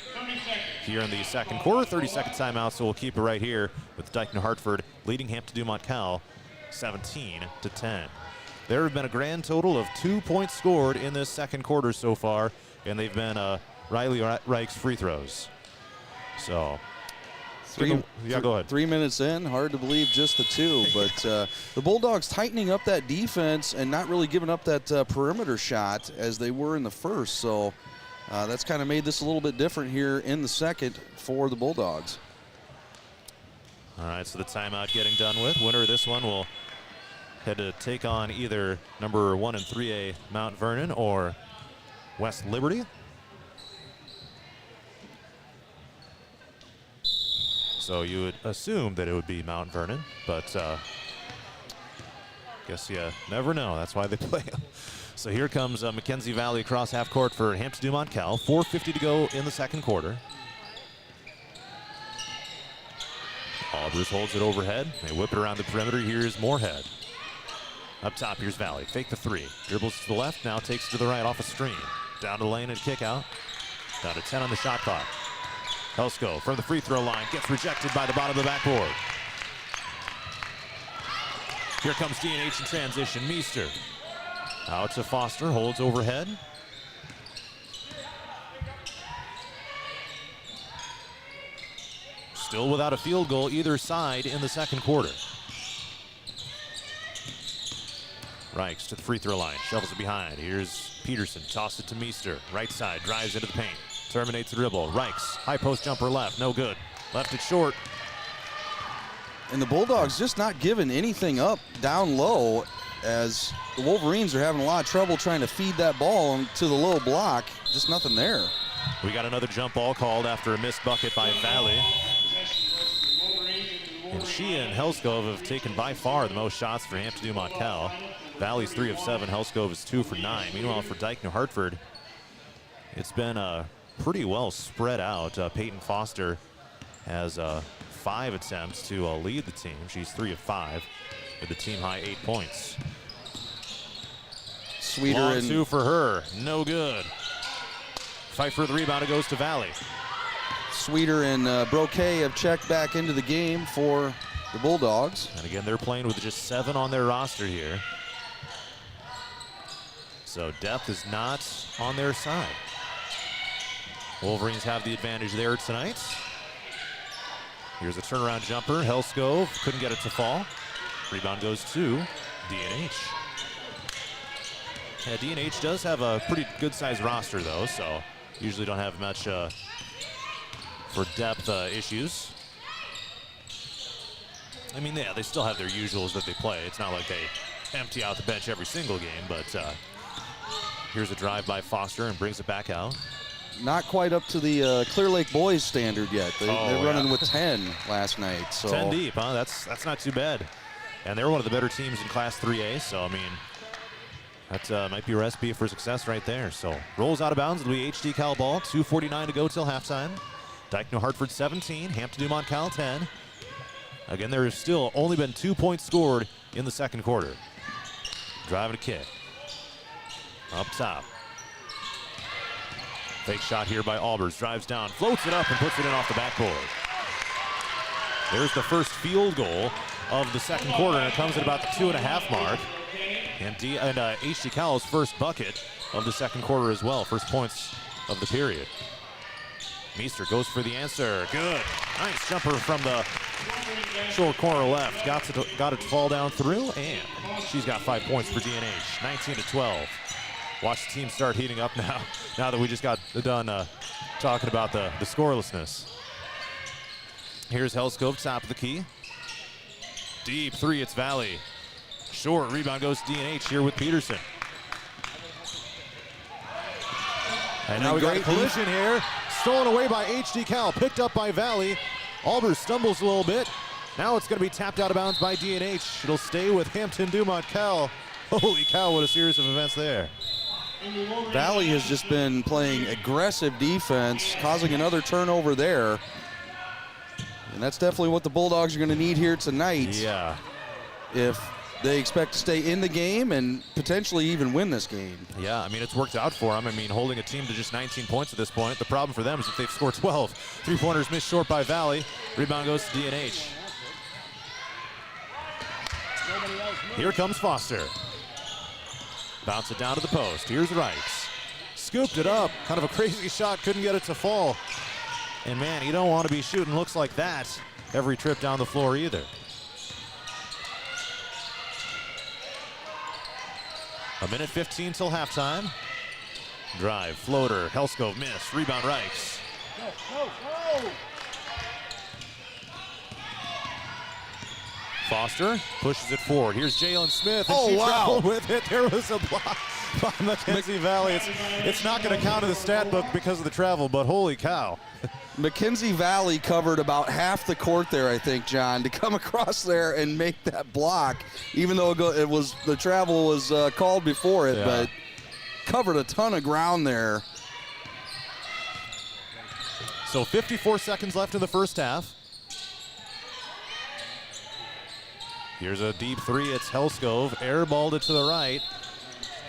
here in the second quarter. 30-second timeout, so we'll keep it right here with Dike-New Hartford leading Hampton-Dumont-CAL 17-10. There have been a grand total of 2 points scored in this second quarter so far, and they've been Riley Reichs free throws. So, yeah, go ahead. 3 minutes in, hard to believe just the two, but the Bulldogs tightening up that defense and not really giving up that perimeter shot as they were in the first. So that's kind of made this a little bit different here in the second for the Bulldogs. All right, so the timeout getting done with. Winner of this one will head to take on either number 1 and 3A Mount Vernon or West Liberty. So you would assume that it would be Mount Vernon, but guess you never know. That's why they play. So here comes Mackenzie Valley across half court for Hampton-Dumont-CAL. 4:50 to go in the second quarter. Albers holds it overhead. They whip it around the perimeter. Here's Moorhead. Up top, here's Valley. Fake the three. Dribbles to the left, now takes to the right off a screen. Down to the lane and kick out. Down to 10 on the shot clock. Helsko from the free throw line gets rejected by the bottom of the backboard. Here comes D&H in transition. Meester. Out to Foster, holds overhead. Still without a field goal either side in the second quarter. Reichs to the free throw line, shovels it behind. Here's Peterson, toss it to Meester. Right side, drives into the paint. Terminates the dribble. Reichs, high post jumper left, no good. Left it short. And the Bulldogs just not giving anything up down low, as the Wolverines are having a lot of trouble trying to feed that ball to the low block. Just nothing there. We got another jump ball called after a missed bucket by Valley. And she and Helskov have taken by far the most shots for Hampton-Dumont-CAL. Valley's 3 of 7, Helskov is 2 for 9. Meanwhile, for Dike-New Hartford, it's been pretty well spread out. Peyton Foster has 5 attempts to lead the team. She's 3 of 5 with the team high 8 points. Sweeter Long and 2 for her, no good. Fight for the rebound, it goes to Valley. Sweeter and Broquet have checked back into the game for the Bulldogs. And again, they're playing with just 7 on their roster here. So depth is not on their side. Wolverines have the advantage there tonight. Here's a turnaround jumper. Helskov couldn't get it to fall. Rebound goes to D&H. Yeah, D&H does have a pretty good-sized roster, though, so usually don't have much for depth issues. I mean, yeah, they still have their usuals that they play. It's not like they empty out the bench every single game, but here's a drive by Foster and brings it back out. Not quite up to the Clear Lake boys standard yet. They're running with 10 last night. So 10 deep, huh? That's not too bad. And they're one of the better teams in Class 3A, so I mean, that might be a recipe for success right there. So rolls out of bounds. It'll be HD Cal ball. 2:49 to go till halftime. Dike-New Hartford 17, Hampton-Dumont-CAL 10. Again, there has still only been 2 points scored in the second quarter. Driving a kick. Up top. Fake shot here by Albers. Drives down, floats it up, and puts it in off the backboard. There's the first field goal of the second quarter, and it comes at about the 2.5 mark. And HD Cal's first bucket of the second quarter as well. First points of the period. Meester goes for the answer. Good. Nice jumper from the short corner left. Got it to fall down through, and she's got 5 points for D&H. 19-12. Watch the team start heating up now that we just got done talking about the scorelessness. Here's Helskov, top of the key. Deep 3, it's Valley. Short, rebound goes to D&H here with Peterson. And now we got a collision here. Stolen away by HD Cal, picked up by Valley. Albers stumbles a little bit. Now it's going to be tapped out of bounds by D&H. It'll stay with Hampton-Dumont-CAL. Holy cow, what a series of events there. Valley has just been playing aggressive defense, causing another turnover there. And that's definitely what the Bulldogs are going to need here tonight. Yeah. If they expect to stay in the game and potentially even win this game. Yeah, I mean, it's worked out for them. I mean, holding a team to just 19 points at this point. The problem for them is that they've scored 12. 3-pointers missed short by Valley. Rebound goes to D&H. Here comes Foster. Bounce it down to the post. Here's Rice. Scooped it up. Kind of a crazy shot. Couldn't get it to fall. And man, you don't want to be shooting looks like that every trip down the floor either. A minute 15 till halftime. Drive, floater, Helskov miss, rebound Rice. Foster pushes it forward. Here's Jalen Smith, and she traveled with it. There was a block by Mackenzie Valley. It's not going to count in the stat book because of the travel, but holy cow. Mackenzie Valley covered about half the court there, I think, John, to come across there and make that block, even though the travel was called before it, but covered a ton of ground there. So 54 seconds left in the first half. Here's a deep 3. It's Helskov. Airballed it to the right.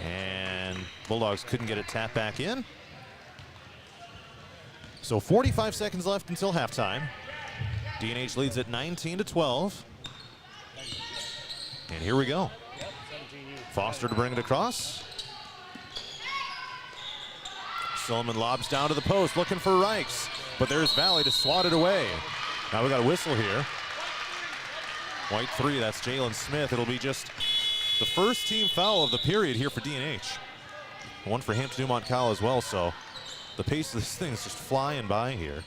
And Bulldogs couldn't get it tapped back in. So 45 seconds left until halftime. D&H leads at 19-12. And here we go. Foster to bring it across. Silliman lobs down to the post, looking for Reichs. But there's Valley to swat it away. Now we got a whistle here. White 3, that's Jalen Smith. It'll be just the first team foul of the period here for D&H. One for Hampton-Dumont-CAL as well, so the pace of this thing is just flying by here.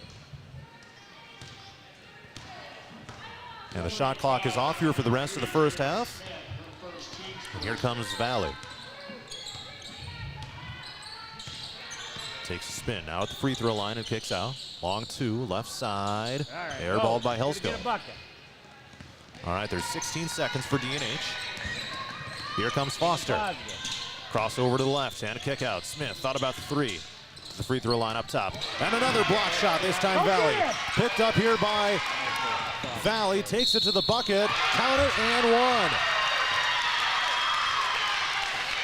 And the shot clock is off here for the rest of the first half. And here comes Valley. Takes a spin now at the free throw line and kicks out. Long two, left side. Airballed by Helsko. All right, there's 16 seconds for D&H. Here comes Foster. Crossover to the left and a kick out. Smith thought about the three. The free throw line up top. And another block shot, this time Valley. Picked up here by Valley, takes it to the bucket, count it, and one.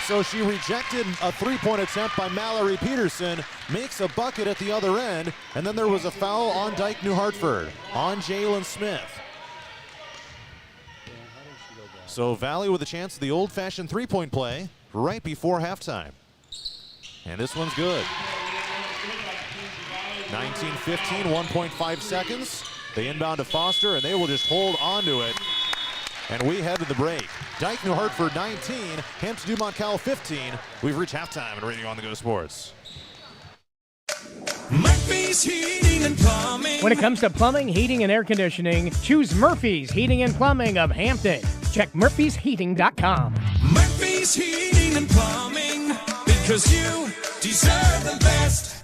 So she rejected a three-point attempt by Mallory Peterson, makes a bucket at the other end, and then there was a foul on Dike-New Hartford, on Jalen Smith. So Valley with a chance of the old-fashioned three-point play right before halftime. And this one's good. 19-15, 1.5 seconds. They inbound to Foster, and they will just hold on to it. And we head to the break. Dike-New Hartford 19, Hampton-Dumont-CAL 15. We've reached halftime in Radio On The Go Sports. Murphy's Heating and Plumbing. When it comes to plumbing, heating, and air conditioning, choose Murphy's Heating and Plumbing of Hampton. Check murphysheating.com. Murphy's Heating and Plumbing, because you deserve the best.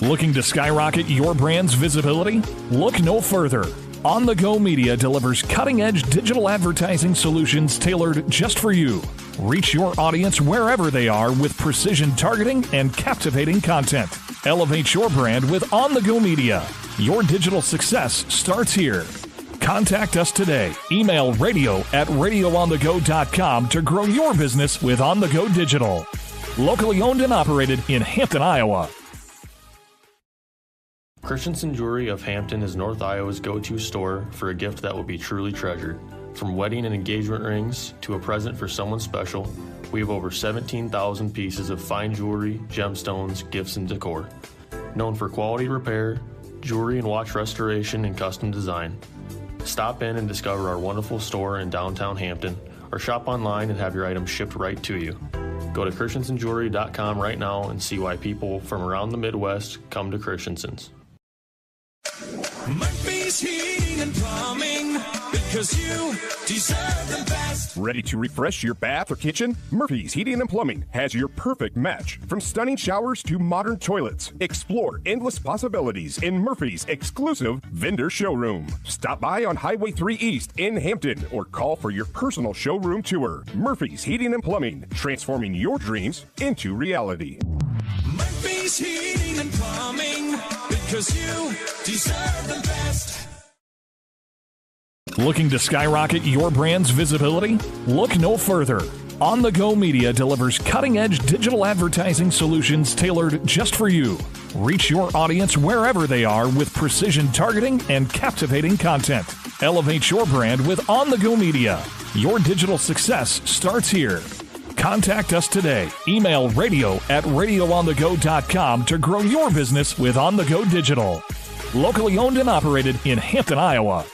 Looking to skyrocket your brand's visibility? Look no further. On The Go Media delivers cutting-edge digital advertising solutions tailored just for you. Reach your audience wherever they are with precision targeting and captivating content. Elevate your brand with On The Go Media. Your digital success starts here. Contact us today. Email radio@radioonthego.com to grow your business with On The Go Digital. Locally owned and operated in Hampton, Iowa. Christensen Jewelry of Hampton is North Iowa's go-to store for a gift that will be truly treasured. From wedding and engagement rings to a present for someone special, we have over 17,000 pieces of fine jewelry, gemstones, gifts, and decor. Known for quality repair, jewelry and watch restoration, and custom design. Stop in and discover our wonderful store in downtown Hampton, or shop online and have your items shipped right to you. Go to christensenjewelry.com right now and see why people from around the Midwest come to Christensen's. Murphy's Heating and Plumbing, because you deserve the best. Ready to refresh your bath or kitchen? Murphy's Heating and Plumbing has your perfect match. From stunning showers to modern toilets, explore endless possibilities in Murphy's exclusive vendor showroom. Stop by on Highway 3 East in Hampton or call for your personal showroom tour. Murphy's Heating and Plumbing, transforming your dreams into reality. Murphy's Heating and Plumbing, because you deserve the best. Looking to skyrocket your brand's visibility? Look no further. On The Go Media delivers cutting-edge digital advertising solutions tailored just for you. Reach your audience wherever they are with precision targeting and captivating content. Elevate your brand with On The Go Media. Your digital success starts here. Contact us today. Email radio@radioonthego.com to grow your business with On The Go Digital. Locally owned and operated in Hampton, Iowa.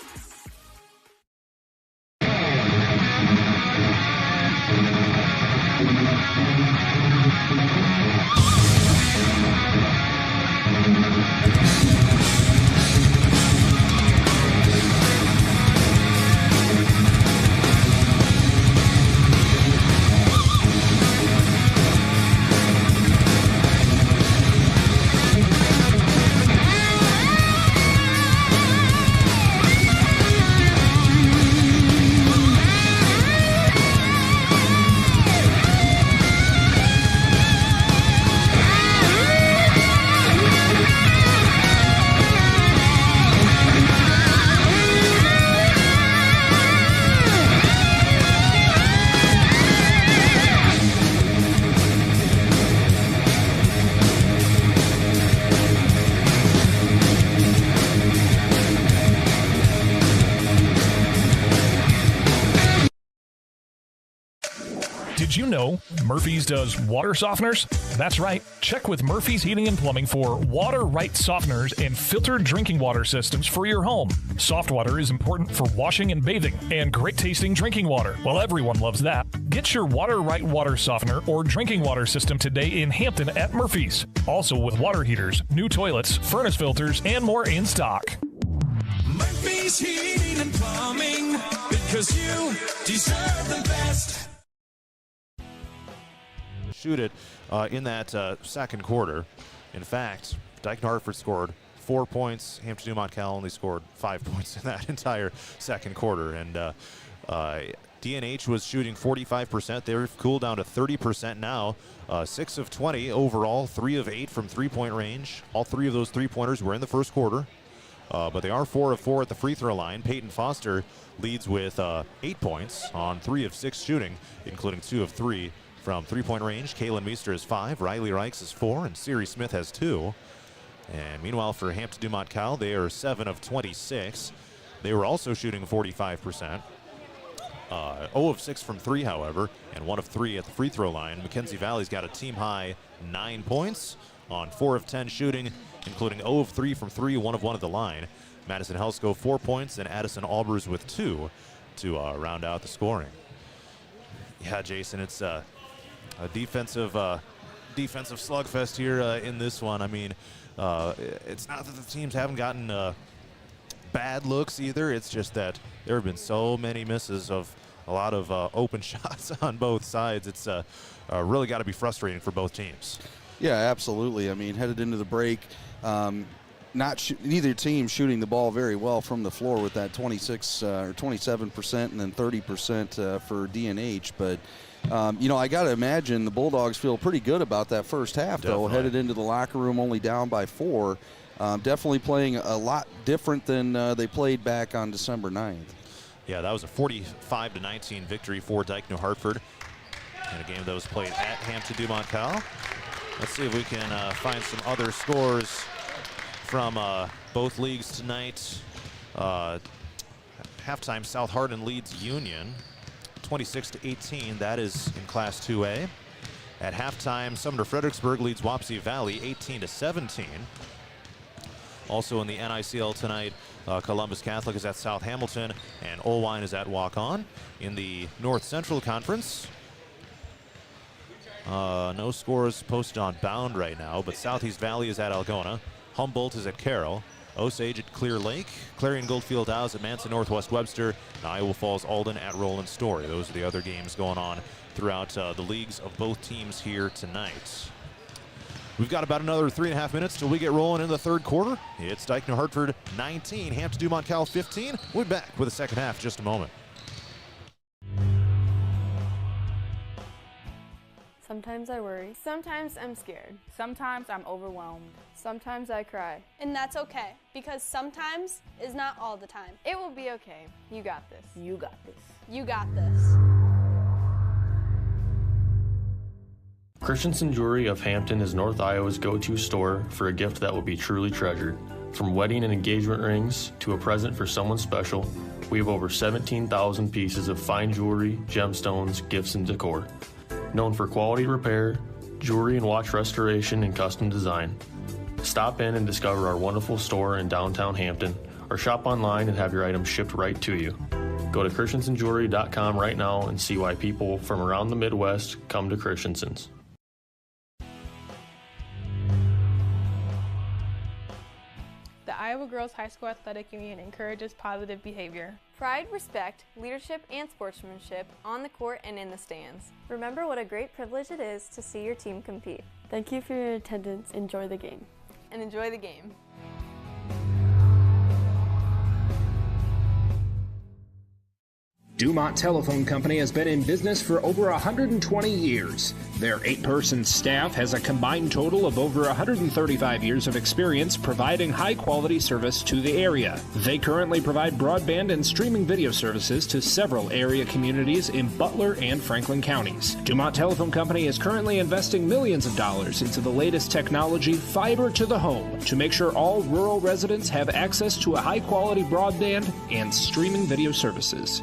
Did you know Murphy's does water softeners? That's right. Check with Murphy's Heating and Plumbing for water right softeners and filtered drinking water systems for your home. Soft water is important for washing and bathing, and great tasting drinking water. Well, everyone loves that. Get your water right water softener or drinking water system today in Hampton at Murphy's. Also with water heaters, new toilets, furnace filters, and more in stock. Murphy's Heating and Plumbing, because you deserve the best. shoot it in that second quarter. In fact, Dike-New Hartford scored 4 points. Hampton-Dumont-CAL only scored 5 points in that entire second quarter. And DNH was shooting 45%. They're cooled down to 30% now. 6 of 20 overall, 3 of 8 from three-point range. All 3 of those three-pointers were in the first quarter. But they are 4 of 4 at the free throw line. Peyton Foster leads with 8 points on 3 of 6 shooting, including 2 of 3 from three-point range. Kaylin Meester has 5, Riley Reichs has 4, and Siri Smith has 2. And meanwhile, for Hampton-Dumont-CAL, they are 7 of 26. They were also shooting 45%. 0 of 6 from 3, however, and 1 of 3 at the free throw line. Mackenzie Valley's got a team-high 9 points on 4 of 10 shooting, including 0 of 3 from 3, 1 of 1 at the line. Madison Helsko 4 points, and Addison Albers with 2 to round out the scoring. Yeah, Jason, it's a defensive slugfest here in this one. I mean, it's not that the teams haven't gotten bad looks either. It's just that there have been so many misses of a lot of open shots on both sides. It's really got to be frustrating for both teams. Yeah, absolutely. I mean, headed into the break, neither team shooting the ball very well from the floor with that 26 or 27% and then 30% for DNH. But I got to imagine the Bulldogs feel pretty good about that first half, though. Headed into the locker room only down by 4. Definitely playing a lot different than they played back on December 9th. Yeah, that was a 45-19 victory for Dike-New Hartford in a game that was played at Hampton-Dumont-CAL. Let's see if we can find some other scores from both leagues tonight. Halftime, South Hardin leads Union 26-18. That is in Class 2A. At halftime, Sumner Fredericksburg leads Wapsie Valley 18-17. Also in the NICL tonight, Columbus Catholic is at South Hamilton and Olwine is at Walk-On. In the North Central Conference, no scores posted on Bound right now, but Southeast Valley is at Algona. Humboldt is at Carroll. Osage at Clear Lake. Clarion Goldfield House at Manson Northwest Webster. And Iowa Falls Alden at Roland Story. Those are the other games going on throughout the leagues of both teams here tonight. We've got about another 3.5 minutes till we get rolling in the third quarter. It's Dike-New Hartford 19, Hampton-Dumont-CAL 15. We'll be back with the second half in just a moment. Sometimes I worry. Sometimes I'm scared. Sometimes I'm overwhelmed. Sometimes I cry. And that's okay, because sometimes is not all the time. It will be okay. You got this. You got this. You got this. Christensen Jewelry of Hampton is North Iowa's go-to store for a gift that will be truly treasured. From wedding and engagement rings to a present for someone special, we have over 17,000 pieces of fine jewelry, gemstones, gifts, and decor. Known for quality repair, jewelry and watch restoration, and custom design. Stop in and discover our wonderful store in downtown Hampton, or shop online and have your items shipped right to you. Go to christensenjewelry.com right now and see why people from around the Midwest come to Christensen's. The Iowa Girls High School Athletic Union encourages positive behavior. Pride, respect, leadership, and sportsmanship on the court and in the stands. Remember what a great privilege it is to see your team compete. Thank you for your attendance. Enjoy the game. And enjoy the game. Dumont Telephone Company has been in business for over 120 years. Their 8-person staff has a combined total of over 135 years of experience providing high-quality service to the area. They currently provide broadband and streaming video services to several area communities in Butler and Franklin counties. Dumont Telephone Company is currently investing millions of dollars into the latest technology, fiber to the home, to make sure all rural residents have access to a high-quality broadband and streaming video services.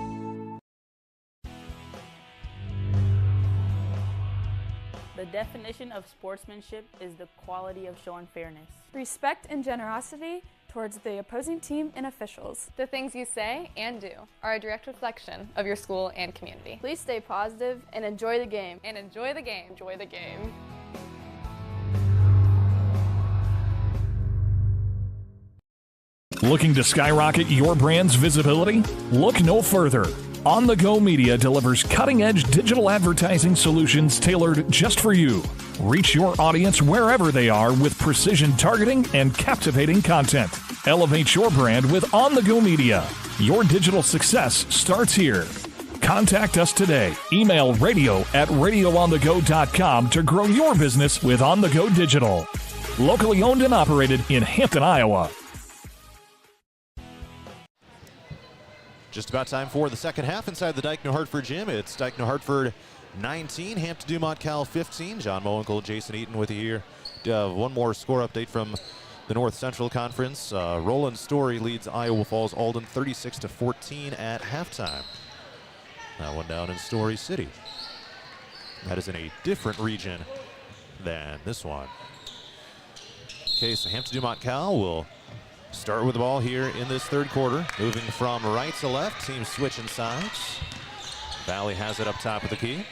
The definition of sportsmanship is the quality of showing fairness. Respect and generosity towards the opposing team and officials. The things you say and do are a direct reflection of your school and community. Please stay positive and enjoy the game. And enjoy the game. Enjoy the game. Looking to skyrocket your brand's visibility? Look no further. On The Go Media delivers cutting-edge digital advertising solutions tailored just for you. Reach your audience wherever they are with precision targeting and captivating content. Elevate your brand with On The Go Media. Your digital success starts here. Contact us today. Email radio@radioonthego.com to grow your business with On The Go Digital. Locally owned and operated in Hampton, Iowa. Just about time for the second half inside the Dike-New Hartford gym. It's Dike-New Hartford 19, Hampton-Dumont-CAL 15. John Mowinkle, Jason Eaton with you here. One more score update from the North Central Conference. Roland Story leads Iowa Falls Alden 36-14 at halftime. That one down in Story City. That is in a different region than this one. Okay, so Hampton-Dumont-CAL will start with the ball here in this third quarter. Moving from right to left, team switching sides. Valley has it up top of the key.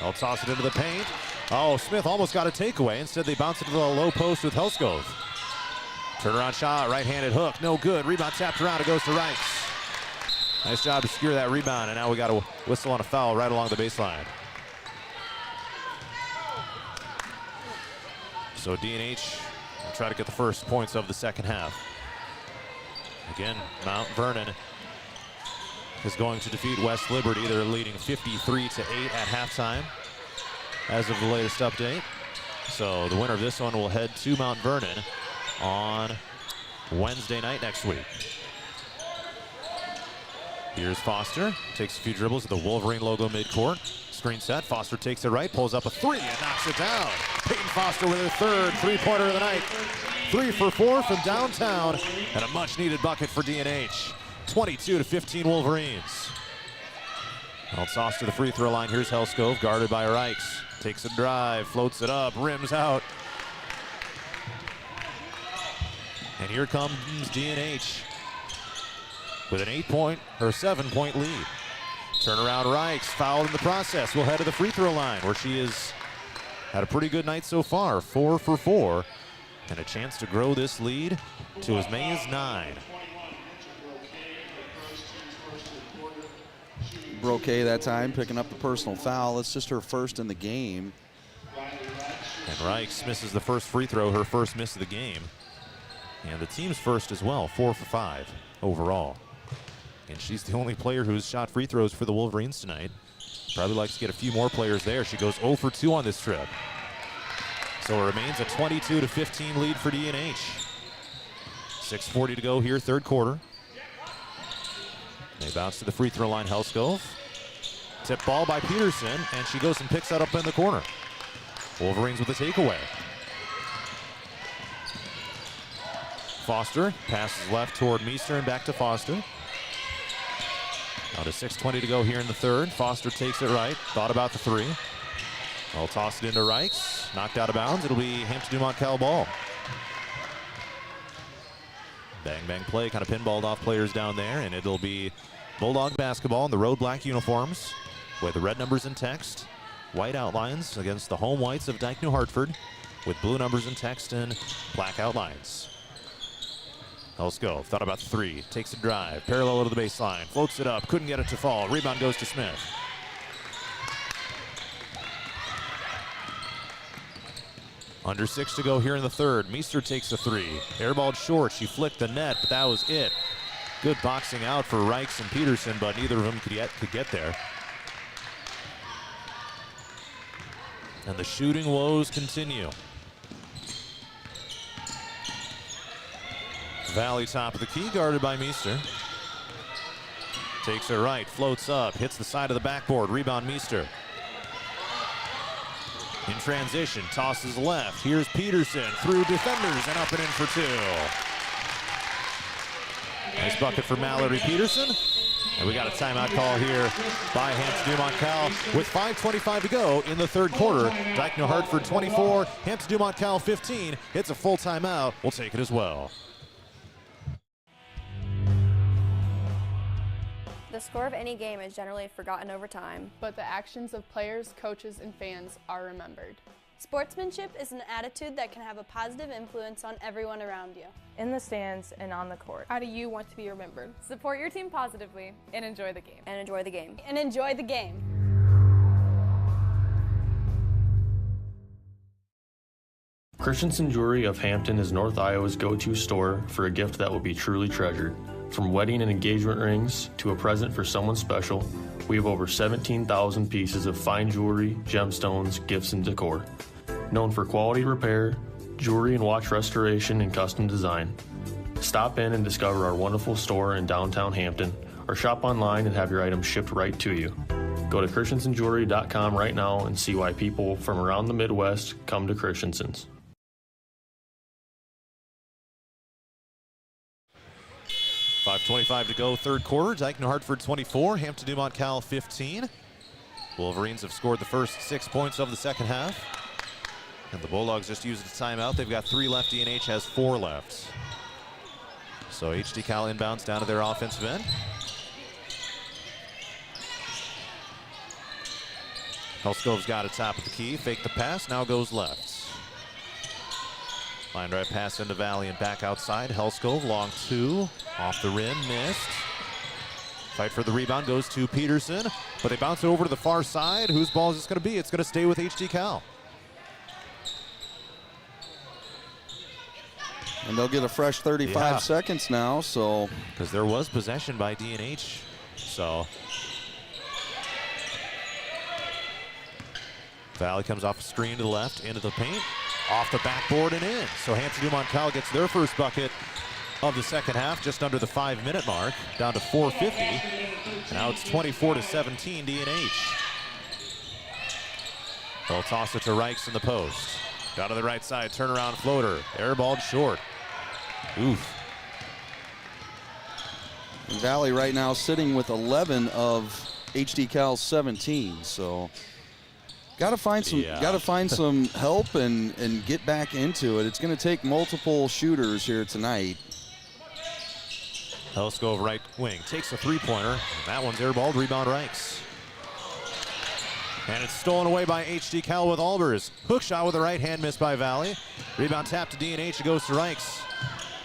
They'll toss it into the paint. Oh, Smith almost got a takeaway. Instead, they bounce it to the low post with Helskov. Turnaround shot, right-handed hook, no good. Rebound tapped around, it goes to Reichs. Nice job to secure that rebound, and now we got a whistle on a foul right along the baseline. So D&H will try to get the first points of the second half. Again, Mount Vernon is going to defeat West Liberty. They're leading 53-8 at halftime as of the latest update. So the winner of this one will head to Mount Vernon on Wednesday night next week. Here's Foster, takes a few dribbles with the Wolverine logo midcourt. Screen set, Foster takes it right, pulls up a three and knocks it down. Peyton Foster with her third three-pointer of the night. 3 for 4 from downtown, and a much-needed bucket for D&H. 22-15 Wolverines. I'll toss to the free throw line. Here's Helskov, guarded by Reichs. Takes a drive, floats it up, rims out. And here comes D&H with an 7-point lead. Turnaround Reichs, fouled in the process. Will head to the free throw line, where she has had a pretty good night so far. 4 for 4. And a chance to grow this lead to as many as 9. Broquet that time, picking up the personal foul. It's just her first in the game. And Reichs misses the first free throw, her first miss of the game. And the team's first as well, 4 for 5 overall. And she's the only player who's shot free throws for the Wolverines tonight. Probably likes to get a few more players there. She goes 0 for 2 on this trip. So it remains a 22-15 lead for D&H. 6:40 to go here, third quarter. They bounce to the free throw line, Helskov. Tip ball by Peterson, and she goes and picks that up in the corner. Wolverines with a takeaway. Foster passes left toward Meester and back to Foster. Now to 6:20 to go here in the third. Foster takes it right, thought about the three. I'll toss it into Reichs, knocked out of bounds. It'll be Hampton-Dumont-CAL ball. Bang, bang play, kind of pinballed off players down there, and it'll be Bulldog basketball in the road black uniforms with the red numbers in text, white outlines against the home whites of Dike-New Hartford with blue numbers in text and black outlines. Helskov, thought about the three, takes a drive, parallel to the baseline, floats it up, couldn't get it to fall. Rebound goes to Smith. Under 6 to go here in the third. Meester takes a three. Airballed short. She flicked the net, but that was it. Good boxing out for Reichs and Peterson, but neither of them could get there. And the shooting woes continue. Valley top of the key, guarded by Meester. Takes it right, floats up, hits the side of the backboard. Rebound Meester. In transition, tosses left. Here's Peterson through defenders and up and in for 2. Nice bucket for Mallory Peterson. And we got a timeout call here by Hampton-Dumont-CAL with 5:25 to go in the third quarter. Dike-New Hartford 24, Hampton-Dumont-CAL 15. It's a full timeout. We'll take it as well. The score of any game is generally forgotten over time, but the actions of players, coaches, and fans are remembered. Sportsmanship is an attitude that can have a positive influence on everyone around you. In the stands and on the court. How do you want to be remembered? Support your team positively and enjoy the game. And enjoy the game. And enjoy the game. Christensen Jewelry of Hampton is North Iowa's go-to store for a gift that will be truly treasured. From wedding and engagement rings to a present for someone special, we have over 17,000 pieces of fine jewelry, gemstones, gifts, and decor. Known for quality repair, jewelry and watch restoration, and custom design. Stop in and discover our wonderful store in downtown Hampton, or shop online and have your items shipped right to you. Go to christensenjewelry.com right now and see why people from around the Midwest come to Christensen's. .5:25 to go, third quarter. Dike-New Hartford 24, Hampton-Dumont-CAL 15. Wolverines have scored the first 6 points of the second half. And the Bulldogs just used a timeout. They've got 3 left. D&H has 4 left. So HD Cal inbounds down to their offensive end. Helscove's got a top of the key. Fake the pass. Now goes left. Line drive pass into Valley and back outside. Helscove, long 2. Off the rim, missed. Fight for the rebound goes to Peterson, but they bounce it over to the far side. Whose ball is this going to be? It's going to stay with HD Cal. And they'll get a fresh 35 seconds now, so. Because there was possession by D&H, so. Valley comes off a screen to the left, into the paint, off the backboard and in. So Hampton-Dumont-CAL gets their first bucket of the second half, just under the 5-minute mark, down to 4:50. Now it's 24-17 D&H. They'll toss it to Reichs in the post. Down to the right side, turnaround floater, airballed short. Oof. Valley right now sitting with 11 of HD Cal's 17, so gotta find some help and get back into it. It's going to take multiple shooters here tonight. Hellscove right wing takes a 3-pointer. And that one's airballed. Rebound Reichs. And it's stolen away by HD Cal with Albers. Hook shot with a right hand missed by Valley. Rebound tap to D&H. It goes to Reichs.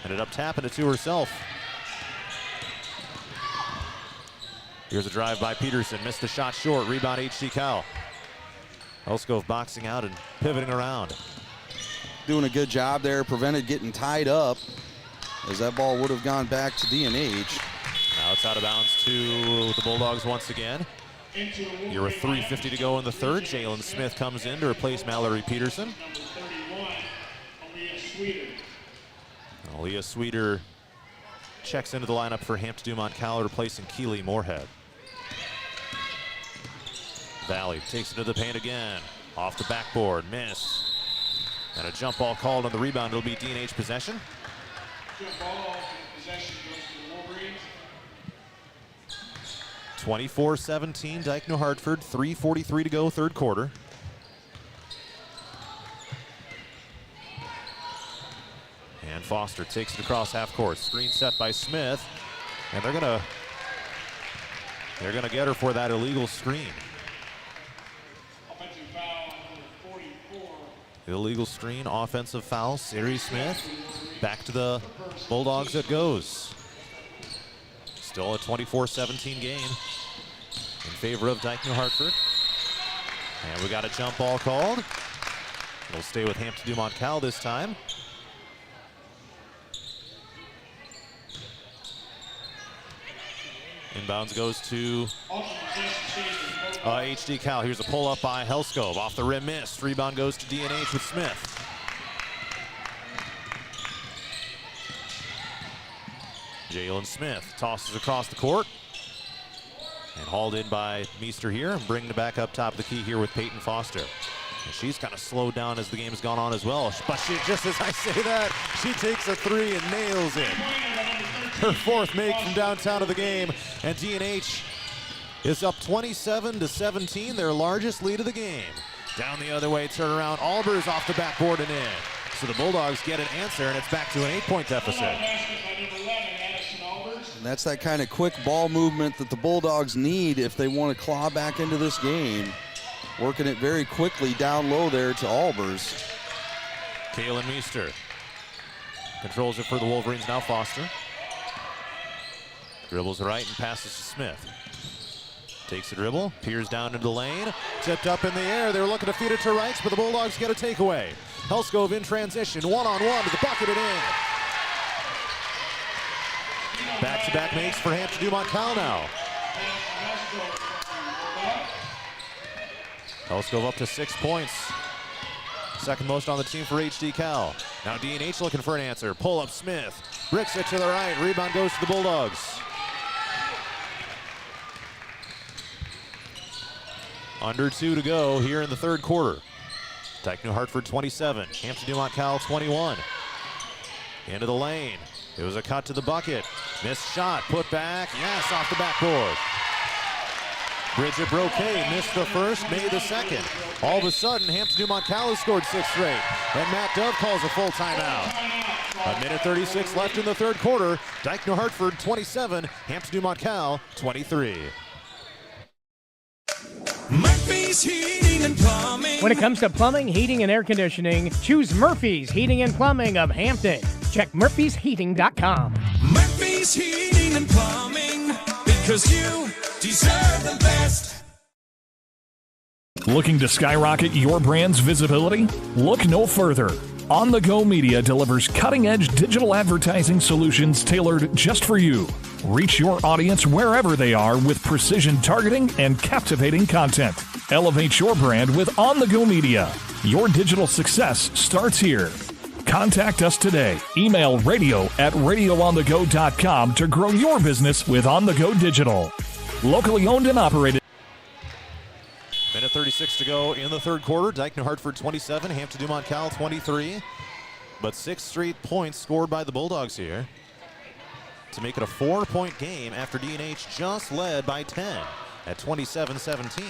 Ended up tapping it to herself. Here's a drive by Peterson. Missed the shot short. Rebound HD Cal. Hellscove boxing out and pivoting around. Doing a good job there. Prevented getting tied up, as that ball would have gone back to D&H. Now it's out of bounds to the Bulldogs once again. Here with 3:50 to go in the third. Jalen Smith comes in to replace Mallory Peterson. Aaliyah Sweeter checks into the lineup for Hampton-Dumont-CAL, replacing Keely Moorhead. Valley takes it to the paint again. Off the backboard, miss. And a jump ball called on the rebound. It'll be D&H possession. 24-17, Dike-New Hartford, 3:43 to go, third quarter. And Foster takes it across half court. Screen set by Smith. And they're gonna get her for that illegal screen. Illegal screen, offensive foul, Siri Smith. Back to the Bulldogs it goes. Still a 24-17 game in favor of Dike-New Hartford. And we got a jump ball called. It'll stay with Hampton-Dumont-CAL this time. Inbounds goes to HD Cal. Here's a pull up by Hellscove. Off the rim, missed. Rebound goes to D&H with Smith. Jalen Smith tosses across the court. And hauled in by Meester here. And bringing it back up top of the key here with Peyton Foster. And she's kind of slowed down as the game's gone on as well. But just as I say that, she takes a 3 and nails it. Her fourth make from downtown of the game. And D&H is up 27-17, their largest lead of the game. Down the other way, turnaround. Albers off the backboard and in. So the Bulldogs get an answer, and it's back to an 8-point deficit. And that's that kind of quick ball movement that the Bulldogs need if they want to claw back into this game. working it very quickly down low there to Albers. Kalen Meester controls it for the Wolverines. Now Foster. Dribbles right and passes to Smith. Takes a dribble, peers down into the lane, tipped up in the air. They were looking to feed it to Reichs, but the Bulldogs get a takeaway. Helskov in transition, one-on-one to the bucket and in. Back-to-back makes for Hampton-Dumont-CAL now. Helskov up to 6 points. Second most on the team for HD Cal. Now D&H looking for an answer. Pull up Smith, bricks it to the right. Rebound goes to the Bulldogs. Under 2 to go here in the third quarter. Dike-New Hartford 27, Hampton-Dumont-CAL 21. Into the lane. It was a cut to the bucket. Missed shot, put back, yes, off the backboard. Bridget Broquet missed the first, made the second. All of a sudden, Hampton-Dumont-CAL has scored 6 straight, and Matt Dove calls a full timeout. 1:36 left in the third quarter. Dike-New Hartford 27, Hampton-Dumont-CAL 23. Murphy's Heating and Plumbing. When it comes to plumbing, heating, and air conditioning, choose Murphy's Heating and Plumbing of Hampton. Check murphysheating.com. Murphy's Heating and Plumbing, because you deserve the best. Looking to skyrocket your brand's visibility? Look no further. On the Go Media delivers cutting-edge digital advertising solutions tailored just for you. Reach your audience wherever they are with precision targeting and captivating content. Elevate your brand with On the Go Media. Your digital success starts here. Contact us today. Email radio@radioonthego.com to grow your business with On the Go Digital. Locally owned and operated. 1:36 to go in the third quarter. Dike-New Hartford 27, Hampton-Dumont-CAL 23. But 6 straight points scored by the Bulldogs here to make it a 4-point game after D&H just led by 10 at 27-17.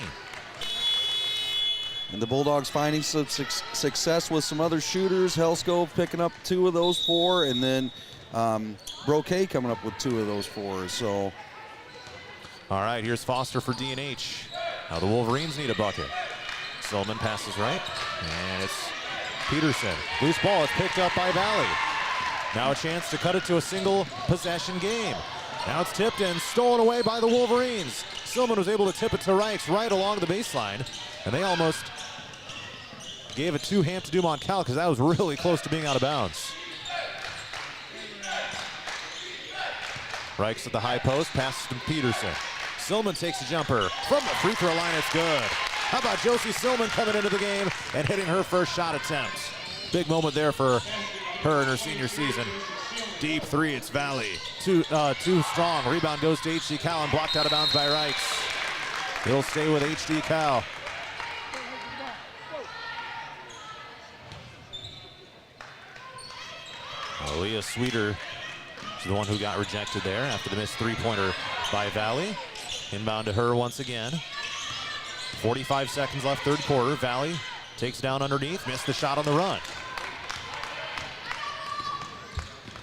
And the Bulldogs finding some success with some other shooters. Helskov picking up 2 of those 4, and then Broquet coming up with 2 of those 4. So, all right, here's Foster for D&H. Now the Wolverines need a bucket. Silman passes right, and it's Peterson. Loose ball is picked up by Valley. Now a chance to cut it to a single possession game. Now it's tipped and stolen away by the Wolverines. Silman was able to tip it to Reichs right along the baseline, and they almost gave it to Hampton-Dumont-CAL because that was really close to being out of bounds. Reichs at the high post, passes to Peterson. Silman takes a jumper from the free throw line. It's good. How about Josie Silman coming into the game and hitting her first shot attempt? Big moment there for her in her senior season. Deep 3, it's Valley. Too strong. Rebound goes to HD Cal and blocked out of bounds by Reichs. He'll stay with HD Cal. Leah Sweeter is the one who got rejected there after the missed 3-pointer by Valley. Inbound to her once again. 45 seconds left, third quarter. Valley takes down underneath, missed the shot on the run.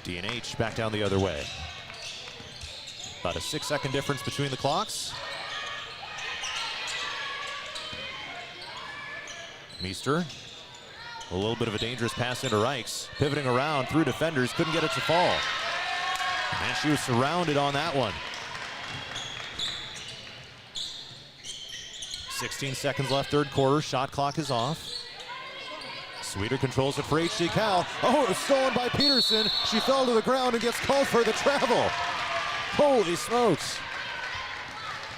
D&H back down the other way. About a 6-second difference between the clocks. Meester, a little bit of a dangerous pass into Reichs. Pivoting around through defenders, couldn't get it to fall. And she was surrounded on that one. 16 seconds left, third quarter. Shot clock is off. Sweeter controls it for HD Cal. Oh, it was stolen by Peterson. She fell to the ground and gets called for the travel. Holy smokes.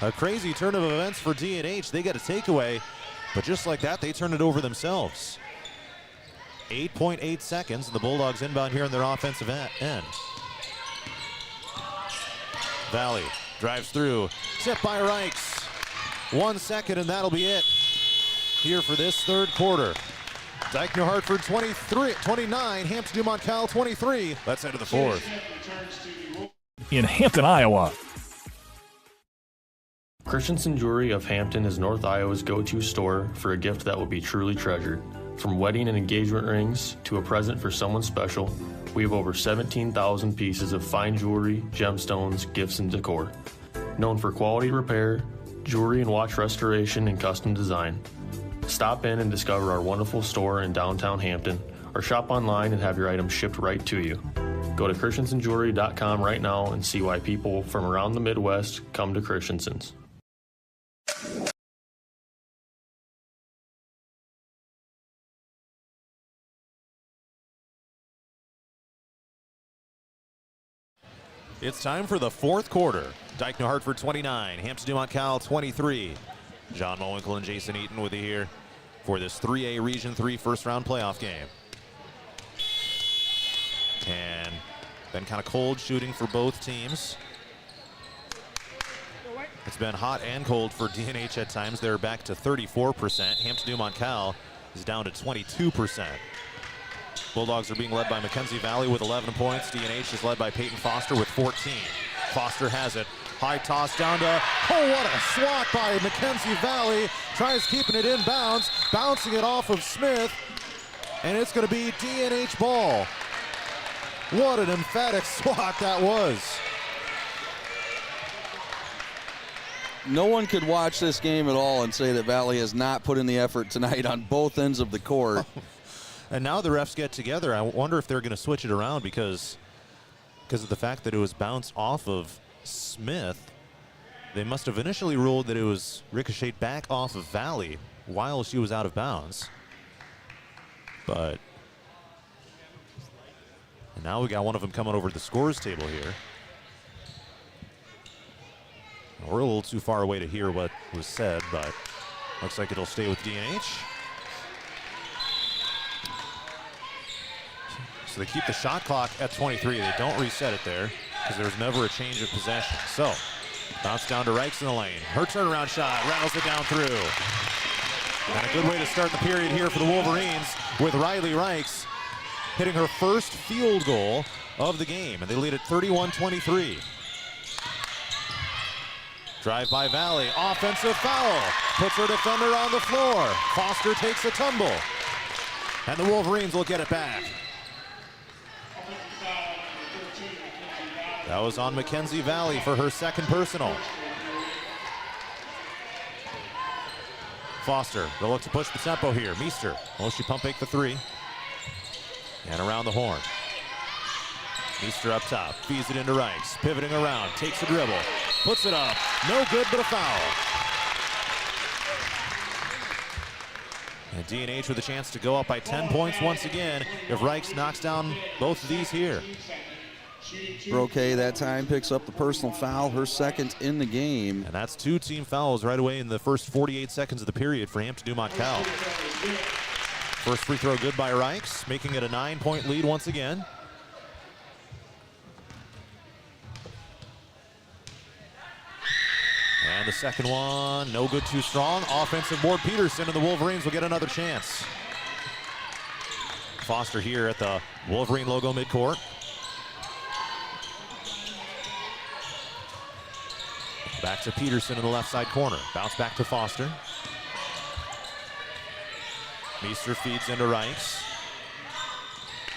A crazy turn of events for D&H. They get a takeaway, but just like that, they turn it over themselves. 8.8 seconds, and the Bulldogs inbound here on their offensive end. Valley drives through. Tipped by Reichs. 1 second, and that'll be it here for this third quarter. Dike-New Hartford 29, Hampton-Dumont-CAL 23. Let's head to the fourth. In Hampton, Iowa. Christensen Jewelry of Hampton is North Iowa's go-to store for a gift that will be truly treasured. From wedding and engagement rings to a present for someone special, we have over 17,000 pieces of fine jewelry, gemstones, gifts, and decor. Known for quality repair, jewelry and watch restoration, and custom design. Stop in and discover our wonderful store in downtown Hampton, or shop online and have your items shipped right to you. Go to christensenjewelry.com right now and see why people from around the Midwest come to Christensen's. It's time for the fourth quarter. Dike-New Hartford 29, Hampton-Dumont-CAL 23. John Mowinkle and Jason Eaton with you here for this 3A Region 3 first-round playoff game. And been kind of cold shooting for both teams. It's been hot and cold for D&H at times. They're back to 34%. Hampton-Dumont-CAL is down to 22%. Bulldogs are being led by Mackenzie Valley with 11 points. D&H is led by Peyton Foster with 14. Foster has it. High toss down to, oh, what a swat by Mackenzie Valley. Tries keeping it in bounds, bouncing it off of Smith. And it's going to be D&H ball. What an emphatic swat that was. No one could watch this game at all and say that Valley has not put in the effort tonight on both ends of the court. And now the refs get together. I wonder if they're going to switch it around because of the fact that it was bounced off of Smith. They must have initially ruled that it was ricocheted back off of Valley while she was out of bounds. But and now we got one of them coming over to the scores table here. We're a little too far away to hear what was said, but looks like it'll stay with D&H. So they keep the shot clock at 23. They don't reset it there because there's never a change of possession. So bounce down to Reichs in the lane. Her turnaround shot rattles it down through. And a good way to start the period here for the Wolverines with Riley Reichs hitting her first field goal of the game. And they lead at 31-23. Drive by Valley. Offensive foul. Puts her defender on the floor. Foster takes a tumble. And the Wolverines will get it back. That was on Mackenzie Valley for her second personal. Foster, they'll look to push the tempo here. Meester, will she pump fake the three? And around the horn. Meester up top, feeds it into Reichs, pivoting around, takes a dribble, puts it up. No good, but a foul. And D&H with a chance to go up by 10 points once again if Reichs knocks down both of these here. Broquet that time picks up the personal foul, her second in the game. And that's two team fouls right away in the first 48 seconds of the period for Hampton-Dumont-CAL. First free throw good by Reichs, making it a 9-point lead once again. And the second one, no good, too strong. Offensive board, Peterson, and the Wolverines will get another chance. Foster here at the Wolverine logo midcourt. Back to Peterson in the left side corner. Bounce back to Foster. Meester feeds into Reichs.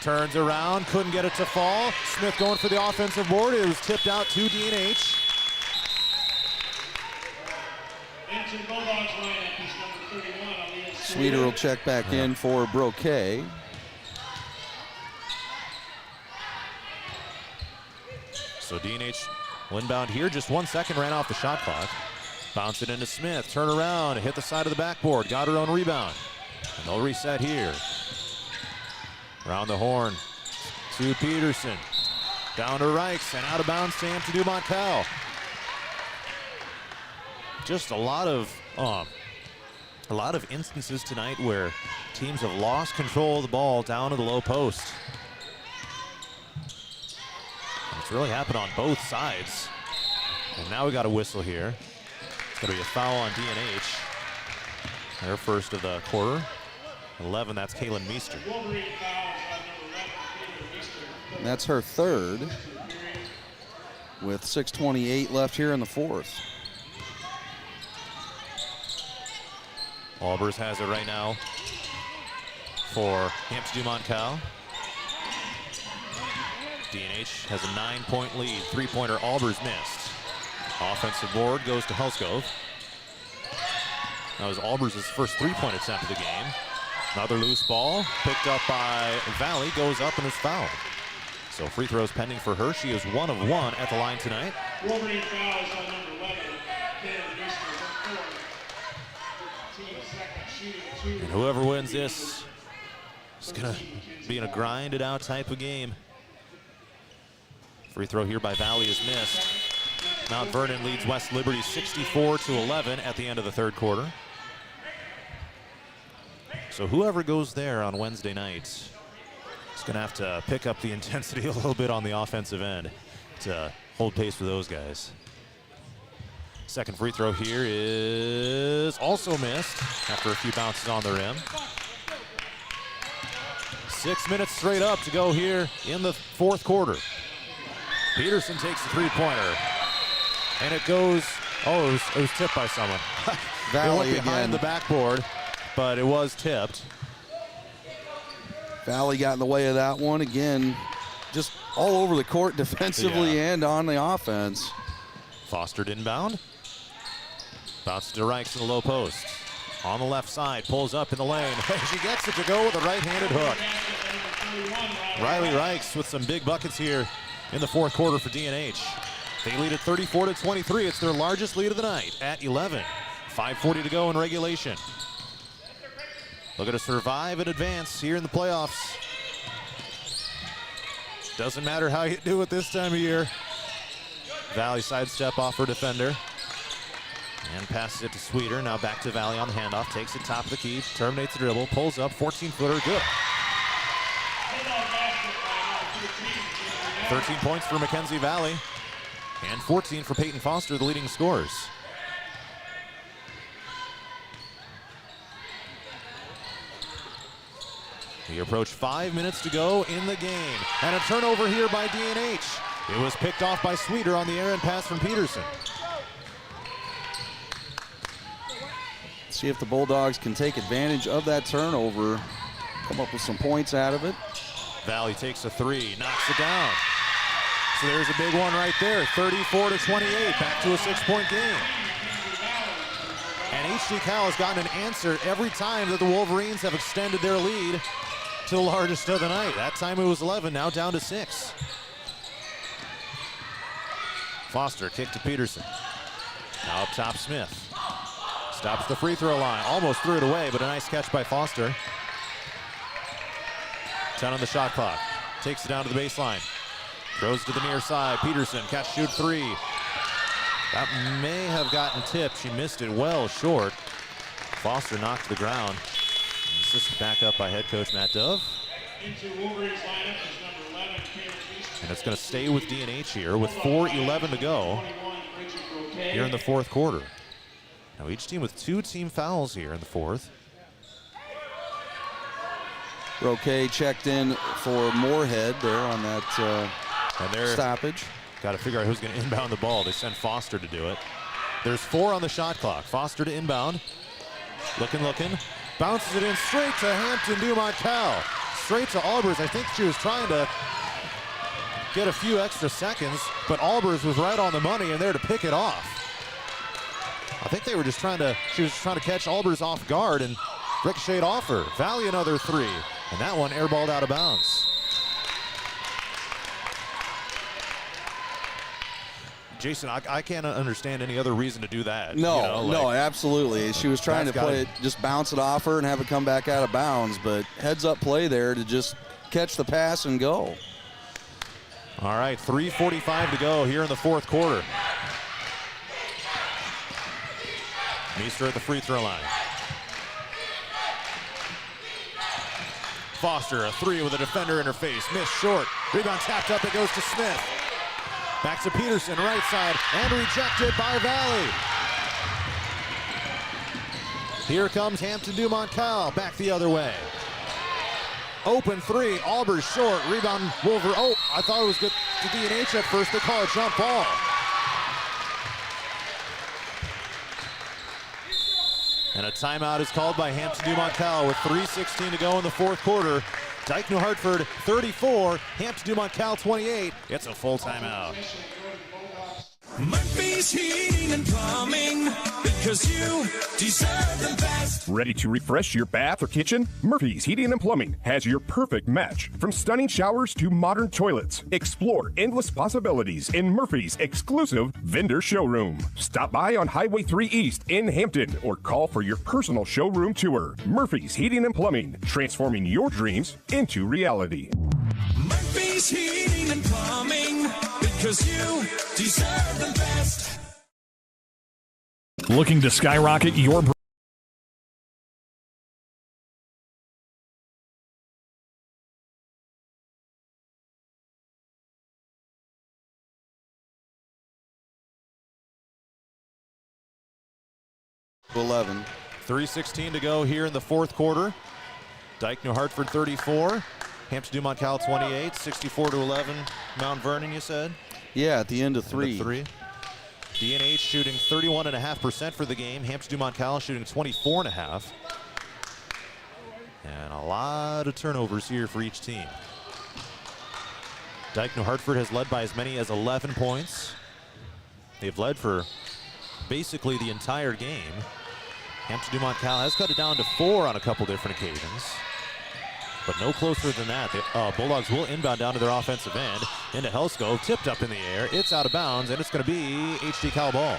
Turns around, couldn't get it to fall. Smith going for the offensive board. It was tipped out to D&H. Sweeter will check back in for Broquet. So D&H inbound here, just 1 second ran off the shot clock. Bounce it into Smith, turn around, hit the side of the backboard, got her own rebound. And they'll reset here. Around the horn to Peterson. Down to Reichs and out of bounds to Hampton-Dumont-CAL. Just a lot of instances tonight where teams have lost control of the ball down to the low post. It's really happened on both sides. And now we got a whistle here. It's going to be a foul on D&H. Their first of the quarter. 11, that's Kaylin Meester. And that's her third with 6:28 left here in the fourth. Albers has it right now for Hampton-Dumont-CAL. D&H has a 9-point lead. Three-pointer Albers missed. Offensive board goes to Helskov. That was Albers' first three-point attempt of the game. Another loose ball picked up by Valley, goes up and is fouled. So free throws pending for her. She is 1 of 1 at the line tonight. Wolverine fouls on number 11. Team second shooting 2. And whoever wins this is going to be in a grinded out type of game. Free throw here by Valley is missed. Mount Vernon leads West Liberty 64-11 at the end of the third quarter. So whoever goes there on Wednesday night is going to have to pick up the intensity a little bit on the offensive end to hold pace with those guys. Second free throw here is also missed after a few bounces on the rim. 6 minutes straight up to go here in the fourth quarter. Peterson takes the three-pointer. And it goes, it was tipped by someone. Valley it went behind the backboard, but it was tipped. Valley got in the way of that one again, just all over the court defensively and on the offense. Foster inbound. Bounces to Reichs in the low post. On the left side, pulls up in the lane. She gets it to go with a right-handed hook. Riley Reichs with some big buckets here in the fourth quarter for D&H. They lead at 34-23. It's their largest lead of the night at 11. 5:40 to go in regulation. Looking to survive and advance here in the playoffs. Doesn't matter how you do it this time of year. Valley sidestep off her defender. And passes it to Sweeter. Now back to Valley on the handoff. Takes it top of the key. Terminates the dribble. Pulls up. 14-footer. Good. 13 points for Mackenzie Valley. And 14 for Peyton Foster, the leading scorers. We approach 5 minutes to go in the game. And a turnover here by D&H. It was picked off by Sweeter on the errant pass from Peterson. See if the Bulldogs can take advantage of that turnover, come up with some points out of it. Valley takes a three, knocks it down. So there's a big one right there, 34-28, back to a 6-point game. And HD Cal has gotten an answer every time that the Wolverines have extended their lead to the largest of the night. That time it was 11, now down to 6. Foster, kick to Peterson. Now up top, Smith. Stops the free throw line, almost threw it away, but a nice catch by Foster. 10 on the shot clock, takes it down to the baseline. Throws to the near side, Peterson, catch, shoot, three. That may have gotten tipped, she missed it well short. Foster knocked to the ground. Assisted back up by head coach Matt Dove. And it's going to stay with D&H here with 4:11 to go here in the fourth quarter. Now each team with 2 team fouls here in the fourth. Roque checked in for Moorhead there on that stoppage. Got to figure out who's going to inbound the ball. They send Foster to do it. There's 4 on the shot clock. Foster to inbound. Looking. Bounces it in straight to Hampton-Dumont-CAL. Straight to Albers. I think she was trying to get a few extra seconds, but Albers was right on the money and there to pick it off. I think they were just she was trying to catch Albers off guard and ricocheted off her. Valley another 3, and that one airballed out of bounds. Jason, I can't understand any other reason to do that. No, absolutely. She was trying to play it, just bounce it off her and have it come back out of bounds, but heads up play there to just catch the pass and go. All right, 3:45 to go here in the fourth quarter. Meester at the free throw line. Foster, a 3 with a defender in her face. Missed short. Rebound tapped up. It goes to Smith. Back to Peterson, right side, and rejected by Valley. Here comes Hampton-Dumont-CAL, back the other way. Open 3, Albers short, rebound Wolver. Oh, I thought it was good to D&H at first. They call it jump ball. And a timeout is called by Hampton-Dumont-CAL with 3:16 to go in the fourth quarter. Dike-New Hartford 34, Hampton-Dumont-CAL 28. It's a full timeout. Murphy's Heating and Plumbing, because you deserve the best. Ready to refresh your bath or kitchen? Murphy's Heating and Plumbing has your perfect match. From stunning showers to modern toilets, explore endless possibilities in Murphy's exclusive vendor showroom. Stop by on Highway 3 East in Hampton or call for your personal showroom tour. Murphy's Heating and Plumbing, transforming your dreams into reality. Murphy's Heating and Plumbing, because you deserve the best. Looking to skyrocket your to 11. 3:16 to go here in the fourth quarter. Dike-New Hartford 34, Hampton-Dumont-CAL 28, 64-11. Mount Vernon, you said? Yeah, at the end of three. D&H shooting 31.5% for the game. Hampton-Dumont-CAL shooting 24.5%. And a lot of turnovers here for each team. Dike-New Hartford has led by as many as 11 points. They've led for basically the entire game. Hampton-Dumont-CAL has cut it down to 4 on a couple different occasions, but no closer than that. The Bulldogs will inbound down to their offensive end. Into Helskov, tipped up in the air. It's out of bounds, and it's going to be HD Cal ball.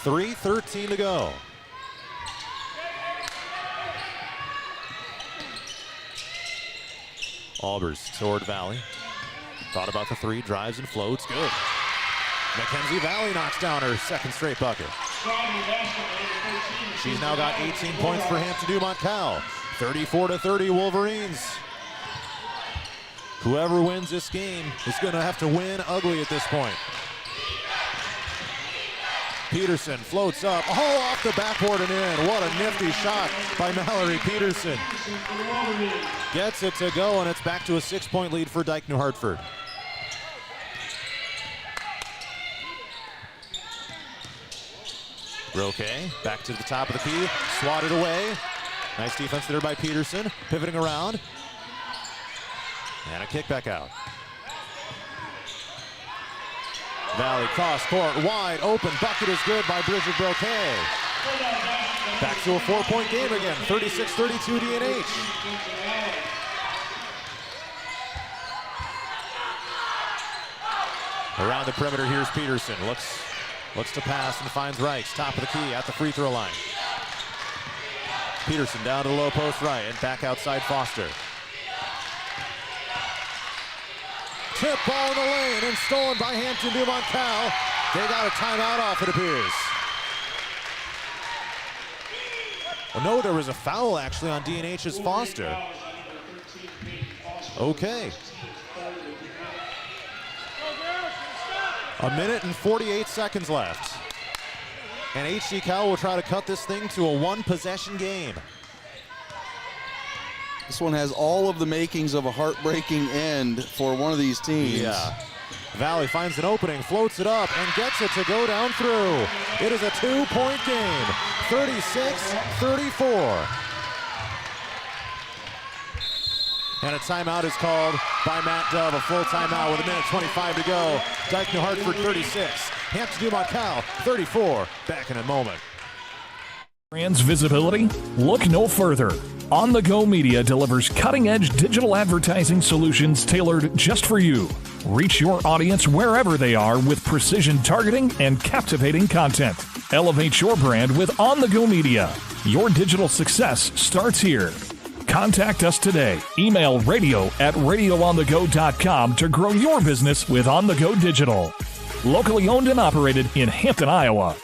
.3:13 to go. Albers toward Valley. Thought about the three, drives and floats. Good. Mackenzie Valley knocks down her second straight bucket. She's now got 18 points for Hampton-Dumont-CAL. 34-30 Wolverines. Whoever wins this game is going to have to win ugly at this point. Peterson floats up, off the backboard and in. What a nifty shot by Mallory Peterson. Gets it to go, and it's back to a 6-point lead for Dike-New Hartford. Roque back to the top of the key, swatted away. Nice defense there by Peterson, pivoting around. And a kick back out. Valley cross court, wide open, bucket is good by Bridget Roque. Back to a 4-point game again, 36-32 D&H. Around the perimeter, here's Peterson. Looks to pass and finds Reichs, top of the key at the free throw line. Peterson down to the low post right and back outside Foster. Tip ball in the lane and stolen by Hampton-Dumont-CAL. They got a timeout off, it appears. Well, no, there was a foul actually on D&H's Foster. Okay. A minute and 48 seconds left. And HD Cal will try to cut this thing to a one-possession game. This one has all of the makings of a heartbreaking end for one of these teams. Yeah. Valley finds an opening, floats it up, and gets it to go down through. It is a 2-point game, 36-34. And a timeout is called by Matt Dove, a full timeout with a minute 25 to go. Dike-New Hartford 36, Hampton-Dumont-CAL 34. Back in a moment. Brand's visibility? Look no further. On The Go Media delivers cutting-edge digital advertising solutions tailored just for you. Reach your audience wherever they are with precision targeting and captivating content. Elevate your brand with On The Go Media. Your digital success starts here. Contact us today. Email radio@radioonthego.com to grow your business with On The Go Digital. Locally owned and operated in Hampton, Iowa.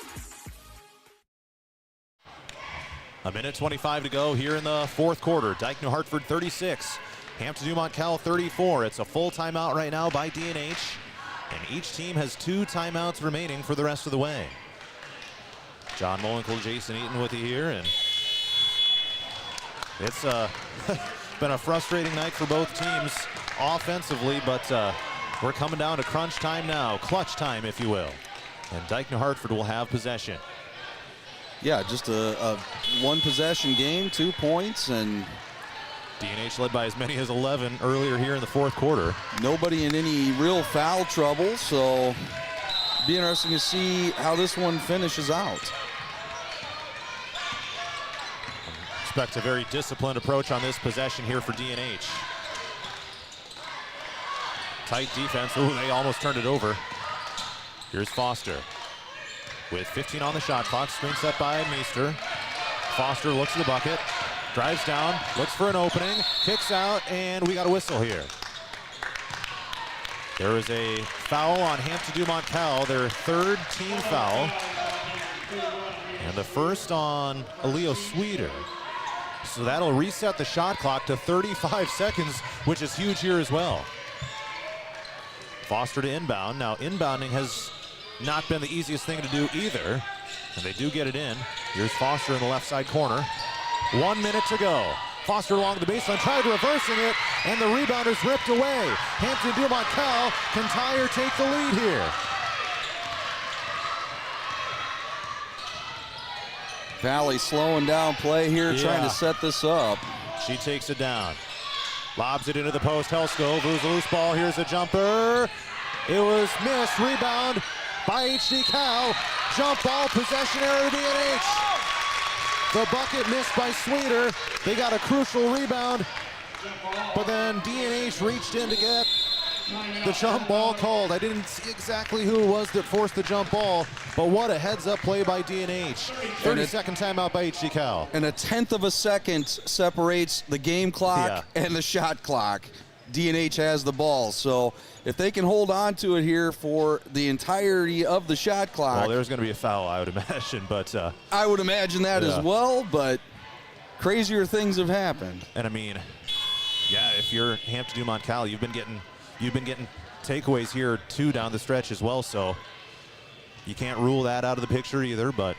A minute 25 to go here in the fourth quarter. Dike-New Hartford 36, Hampton-Dumont-CAL 34. It's a full timeout right now by D&H, and each team has 2 timeouts remaining for the rest of the way. John Molenkel, Jason Eaton with you here, and it's been a frustrating night for both teams offensively, but we're coming down to crunch time now, clutch time, if you will. And Dike-New Hartford will have possession. Yeah, just a one-possession game, 2 points, and D&H led by as many as 11 earlier here in the fourth quarter. Nobody in any real foul trouble, so be interesting to see how this one finishes out. Expect a very disciplined approach on this possession here for D&H. Tight defense. Ooh, they almost turned it over. Here's Foster with 15 on the shot clock. Screen set by Meester. Foster looks at the bucket, drives down, looks for an opening, kicks out, and we got a whistle here. There is a foul on Hampton-Dumont-CAL, their third team foul, and the first on Leo Sweeter. So that'll reset the shot clock to 35 seconds, which is huge here as well. Foster to inbound. Now inbounding has not been the easiest thing to do either, and they do get it in. Here's Foster in the left side corner. 1 minute to go. Foster along the baseline, tried reversing it, and the rebound is ripped away. Hampton-Dumont-CAL can tie or take the lead here. Valley slowing down play here, trying to set this up. She takes it down. Lobs it into the post. Helskov, lose a loose ball. Here's a jumper. It was missed. Rebound by HD Cal. Jump ball, possession error to D&H. The bucket missed by Sweeter. They got a crucial rebound, but then D&H reached in to get the jump ball called. I didn't see exactly who it was that forced the jump ball, but what a heads-up play by D&H. 30-second timeout by HD Cal. And 1/10 of a second separates the game clock and the shot clock. D&H has the ball, so if they can hold on to it here for the entirety of the shot clock. Well, there's going to be a foul, I would imagine, but I would imagine that as well, but crazier things have happened. And I mean, yeah, if you're Hampton-Dumont-CAL, you've been getting takeaways here too down the stretch as well, so you can't rule that out of the picture either. But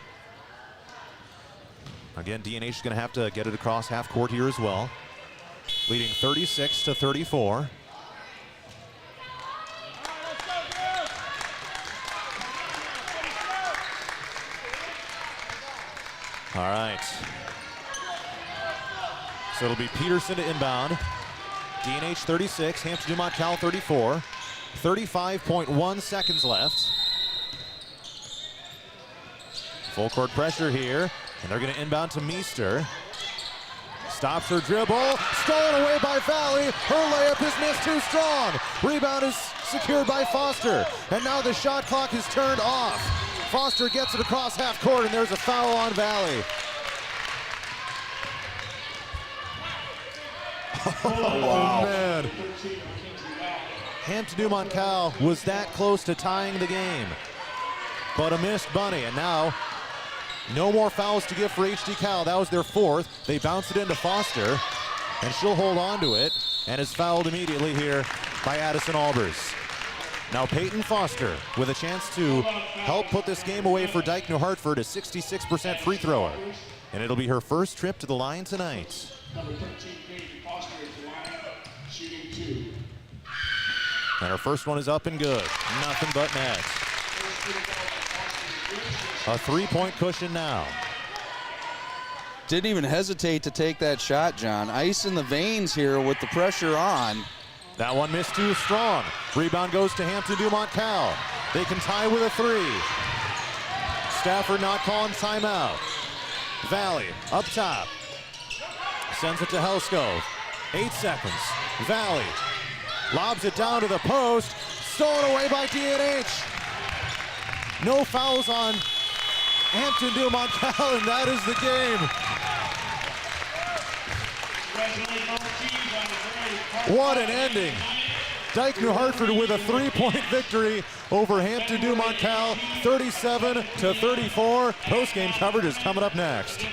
again, D&H is going to have to get it across half court here as well, leading 36-34. All right. So it'll be Peterson to inbound. D&H 36, Hampton-Dumont-CAL 34. 35.1 seconds left. Full court pressure here, and they're going to inbound to Meester. Stops her dribble, stolen away by Valley. Her layup is missed too strong. Rebound is secured by Foster, and now the shot clock is turned off. Foster gets it across half court, and there's a foul on Valley. Oh, wow. Man. Hampton-Dumont-CAL was that close to tying the game, but a missed bunny, and now no more fouls to give for HD Cal. That was their fourth. They bounce it into Foster, and she'll hold on to it, and is fouled immediately here by Addison Albers. Now Peyton Foster with a chance to help put this game away for Dike-New Hartford, a 66% free thrower, and it'll be her first trip to the line tonight. Number 13, Peyton Foster at the line, shooting 2. And her first one is up and good. Nothing but net. A three-point cushion now. Didn't even hesitate to take that shot, John. Ice in the veins here with the pressure on. That one missed too strong. Rebound goes to Hampton-Dumont-CAL. They can tie with a three. Stafford not calling timeout. Valley up top. Sends it to Helskov. 8 seconds. Valley lobs it down to the post. Stolen away by D&H. No fouls on Hampton-Dumont-CAL, and that is the game. What an ending. Dike-New Hartford with a 3-point victory over Hampton-Dumont-CAL, 37-34. Post-game coverage is coming up next.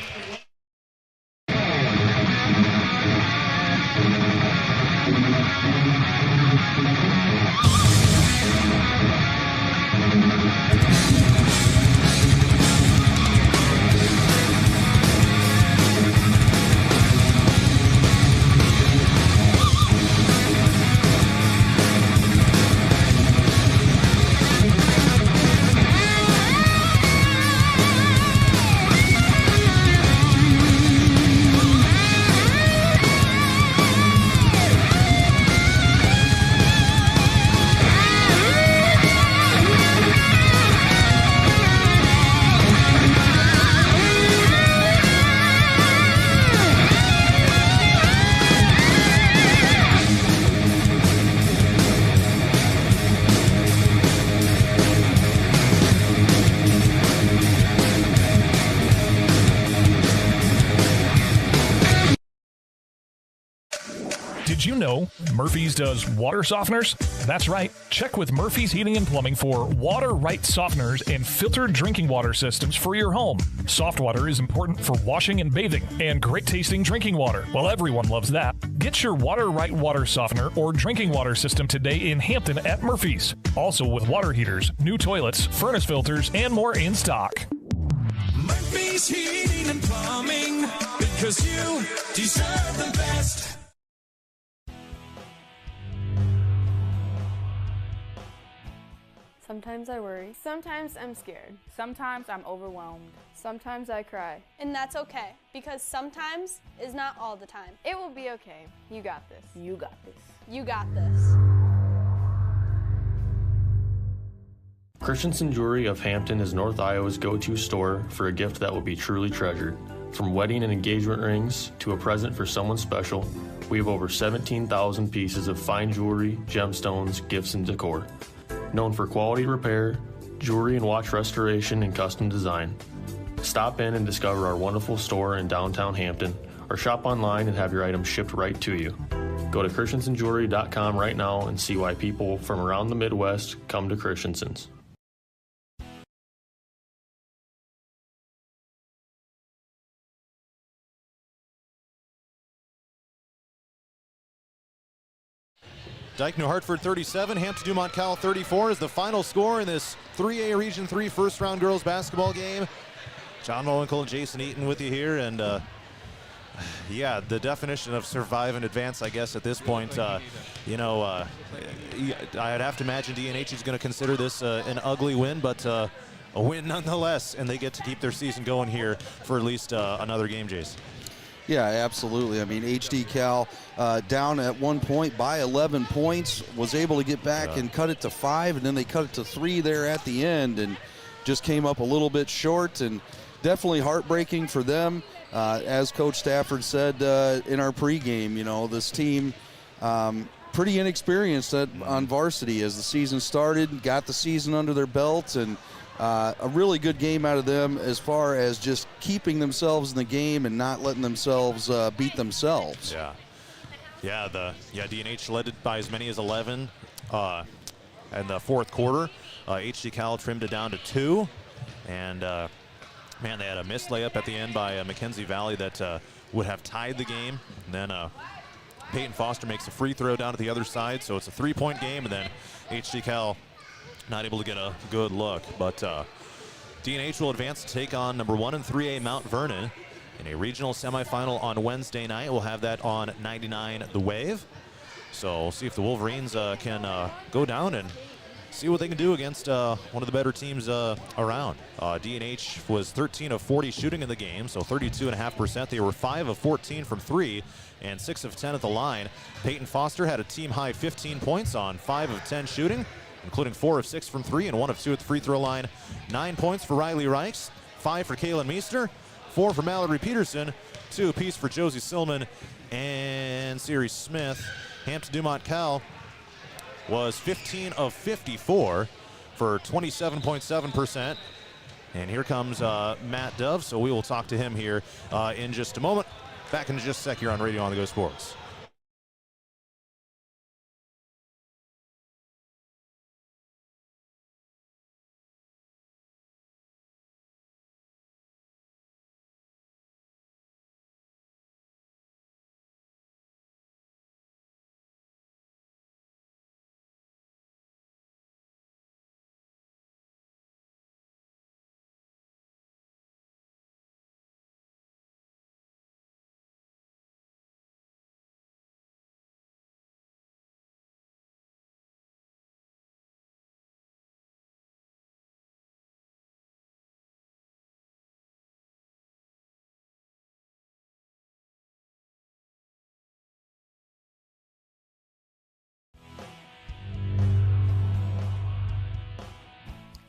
Did you know Murphy's does water softeners? That's right. Check with Murphy's Heating and Plumbing for water right softeners and filtered drinking water systems for your home. Soft water is important for washing and bathing, and great tasting drinking water. Well, everyone loves that. Get your water right water softener or drinking water system today in Hampton at Murphy's. Also with water heaters, new toilets, furnace filters, and more in stock. Murphy's Heating and Plumbing, because you deserve the best. Sometimes I worry. Sometimes I'm scared. Sometimes I'm overwhelmed. Sometimes I cry. And that's okay, because sometimes is not all the time. It will be okay. You got this. You got this. You got this. Christensen Jewelry of Hampton is North Iowa's go-to store for a gift that will be truly treasured. From wedding and engagement rings to a present for someone special, we have over 17,000 pieces of fine jewelry, gemstones, gifts, and decor. Known for quality repair, jewelry and watch restoration, and custom design. Stop in and discover our wonderful store in downtown Hampton, or shop online and have your items shipped right to you. Go to christensenjewelry.com right now and see why people from around the Midwest come to Christensen's. Dike-New Hartford 37, Hampton-Dumont-CAL 34 is the final score in this 3A Region 3 first-round girls basketball game. John Mowinkle and Jason Eaton with you here, and yeah, the definition of survive and advance, I guess, at this point. I'd have to imagine D&H is going to consider this an ugly win, but a win nonetheless, and they get to keep their season going here for at least another game, Jace. Yeah, absolutely. I mean, HD Cal down at one point by 11 points, was able to get back and cut it to 5, and then they cut it to 3 there at the end, and just came up a little bit short, and definitely heartbreaking for them. As Coach Stafford said in our pregame, this team pretty inexperienced on varsity as the season started, got the season under their belt, and a really good game out of them as far as just keeping themselves in the game and not letting themselves beat themselves. D&H led it by as many as 11 in the fourth quarter. HD Cal trimmed it down to 2, and man, they had a missed layup at the end by Mackenzie Valley that would have tied the game. And then Peyton Foster makes a free throw down to the other side, so it's a 3-point game, and then HD Cal not able to get a good look. But D&H will advance to take on number 1 in 3A Mount Vernon in a regional semifinal on Wednesday night. We'll have that on 99 The Wave. So we'll see if the Wolverines can go down and see what they can do against one of the better teams around. D&H was 13 of 40 shooting in the game, so 32.5%. They were 5 of 14 from 3 and 6 of 10 at the line. Peyton Foster had a team-high 15 points on 5 of 10 shooting, including 4 of 6 from 3 and 1 of 2 at the free throw line. 9 points for Riley Reichs, 5 for Kaylin Meester, 4 for Mallory Peterson, 2 apiece for Josie Silman and Siri Smith. Hampton-Dumont-CAL was 15 of 54 for 27.7%. And here comes Matt Dove, so we will talk to him here in just a moment. Back in just a sec here on Radio On The Go Sports.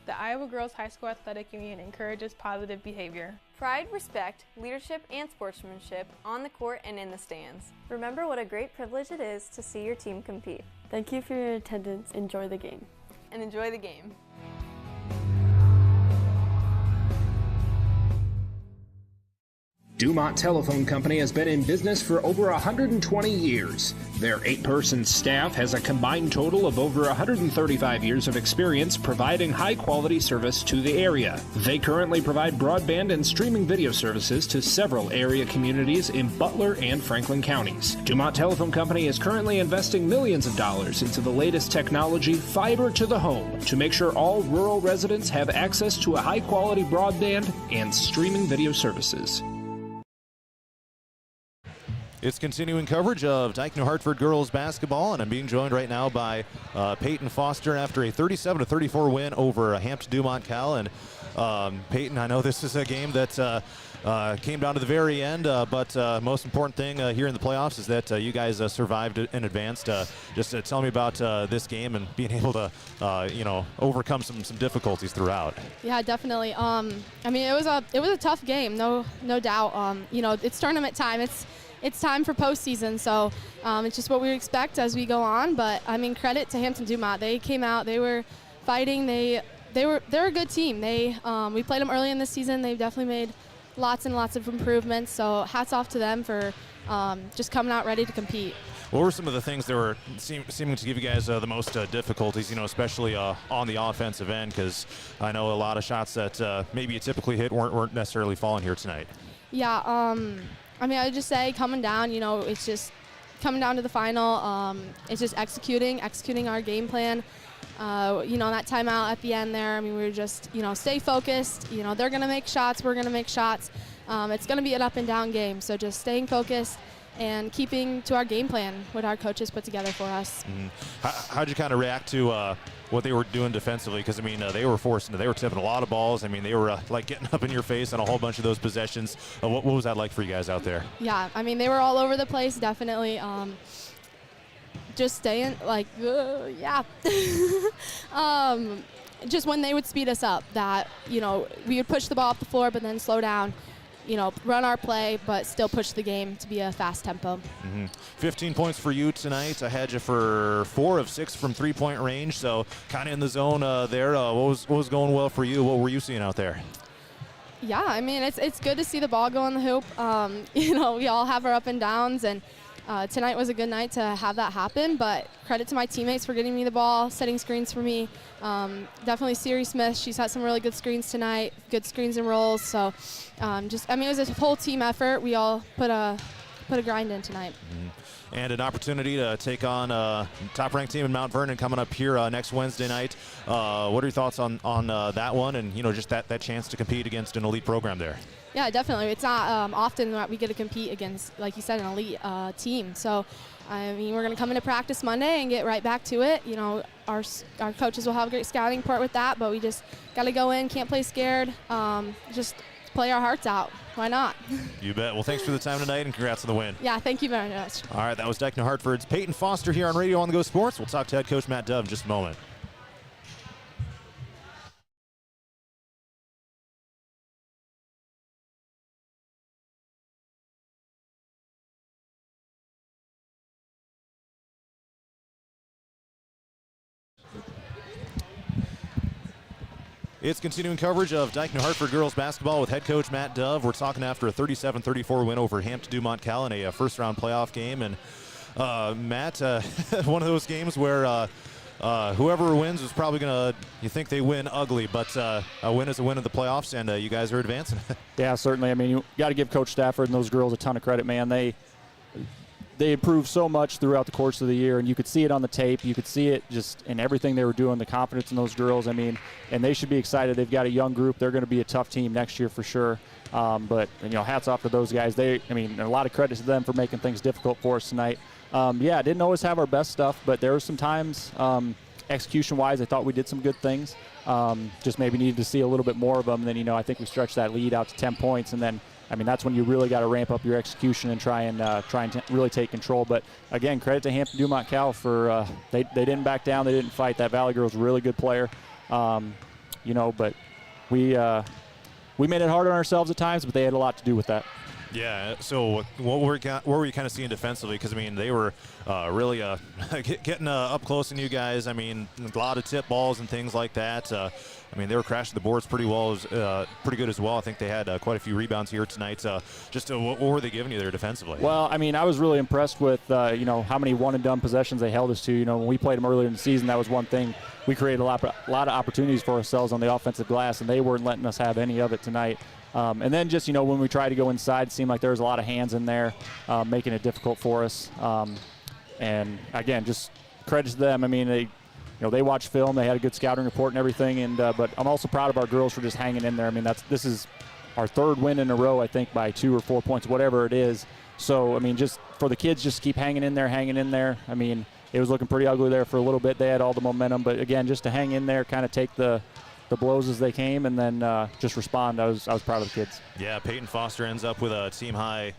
The Iowa Girls High School Athletic Union encourages positive behavior. Pride, respect, leadership, and sportsmanship on the court and in the stands. Remember what a great privilege it is to see your team compete. Thank you for your attendance. Enjoy the game. And enjoy the game. Dumont Telephone Company has been in business for over 120 years. Their 8-person staff has a combined total of over 135 years of experience providing high-quality service to the area. They currently provide broadband and streaming video services to several area communities in Butler and Franklin counties. Dumont Telephone Company is currently investing millions of dollars into the latest technology, fiber to the home, to make sure all rural residents have access to a high-quality broadband and streaming video services. It's continuing coverage of Dike-New Hartford girls basketball, and I'm being joined right now by Peyton Foster after a 37-34 win over Hampton-Dumont-CAL. And Peyton, I know this is a game that came down to the very end, but most important thing here in the playoffs is that you guys survived and advanced. Just tell me about this game and being able to, overcome some difficulties throughout. Yeah, definitely. I mean, it was a tough game, no doubt. It's tournament time. It's time for postseason, so it's just what we expect as we go on. But I mean, credit to Hampton-Dumont. They came out, they were fighting. They're a good team. We played them early in the season. They've definitely made lots and lots of improvements. So hats off to them for just coming out ready to compete. What were some of the things that were seeming to give you guys the most difficulties, especially on the offensive end? Because I know a lot of shots that maybe you typically hit weren't necessarily falling here tonight. Yeah, I mean, I would just say coming down, it's just coming down to the final. It's just executing our game plan. That timeout at the end there, I mean, we were just, stay focused. They're going to make shots. We're going to make shots. It's going to be an up and down game. So just staying focused and keeping to our game plan, what our coaches put together for us. Mm-hmm. How'd you kind of react to what they were doing defensively? Because, I mean, they were tipping a lot of balls. I mean, they were getting up in your face on a whole bunch of those possessions. What was that like for you guys out there? Yeah, I mean, they were all over the place, definitely. Just staying, just when they would speed us up, that, we would push the ball up the floor, but then slow down, run our play, but still push the game to be a fast tempo. Mm-hmm. 15 points for you tonight. I had you for 4 of 6 from three-point range, so kind of in the zone there. What was going well for you? What were you seeing out there? Yeah, I mean, it's good to see the ball go in the hoop. We all have our up and downs, and tonight was a good night to have that happen, but credit to my teammates for getting me the ball, setting screens for me. Definitely Siri Smith, she's had some really good screens tonight, good screens and rolls. So it was a whole team effort. We all put a grind in tonight. Mm-hmm. And an opportunity to take on a top-ranked team in Mount Vernon coming up here next Wednesday night. What are your thoughts on that one and, just that chance to compete against an elite program there? Yeah, definitely. It's not often that we get to compete against, like you said, an elite team. So, I mean, we're going to come into practice Monday and get right back to it. Our coaches will have a great scouting report with that, but we just got to go in, can't play scared, just play our hearts out. Why not? You bet. Well, thanks for the time tonight, and congrats on the win. Yeah, thank you very much. All right, that was Dike-New Hartford's Peyton Foster here on Radio On The Go Sports. We'll talk to head coach Matt Dove in just a moment. It's continuing coverage of Dike-New Hartford girls basketball with head coach Matt Dove. We're talking after a 37-34 win over Hampton-Dumont-CAL in a first-round playoff game. And Matt, one of those games where whoever wins is probably going to, you think they win ugly, but a win is a win in the playoffs, and you guys are advancing. Yeah, certainly. I mean, you got to give Coach Stafford and those girls a ton of credit, man. They improved so much throughout the course of the year, and you could see it on the tape. You could see it just in everything they were doing, the confidence in those girls. I mean, and they should be excited. They've got a young group. They're going to be a tough team next year for sure. But hats off to those guys. A lot of credit to them for making things difficult for us tonight. Didn't always have our best stuff, but there were some times execution-wise I thought we did some good things. Just maybe needed to see a little bit more of them. And then, I think we stretched that lead out to 10 points, and then that's when you really got to ramp up your execution and try and really take control. But again, credit to Hampton-Dumont-CAL for they didn't back down, they didn't fight. That Valley girl's a really good player, but we made it hard on ourselves at times, but they had a lot to do with that. Yeah. So what were you kind of seeing defensively? Because I mean, they were really getting up close to you guys. I mean, a lot of tip balls and things like that. I mean, they were crashing the boards pretty good as well. I think they had quite a few rebounds here tonight. What were they giving you there defensively? Well, I mean, I was really impressed with how many one-and-done possessions they held us to. When we played them earlier in the season, that was one thing. We created a lot of opportunities for ourselves on the offensive glass, and they weren't letting us have any of it tonight. And then just, when we tried to go inside, it seemed like there was a lot of hands in there, making it difficult for us. And again, just credit to them. I mean, they watched film, they had a good scouting report and everything. But I'm also proud of our girls for just hanging in there. I mean, this is our third win in a row, I think, by 2 or 4 points, whatever it is. So, I mean, just for the kids, just keep hanging in there. I mean, it was looking pretty ugly there for a little bit. They had all the momentum. But, again, just to hang in there, kind of take the blows as they came, and then just respond. I was proud of the kids. Yeah, Peyton Foster ends up with a team-high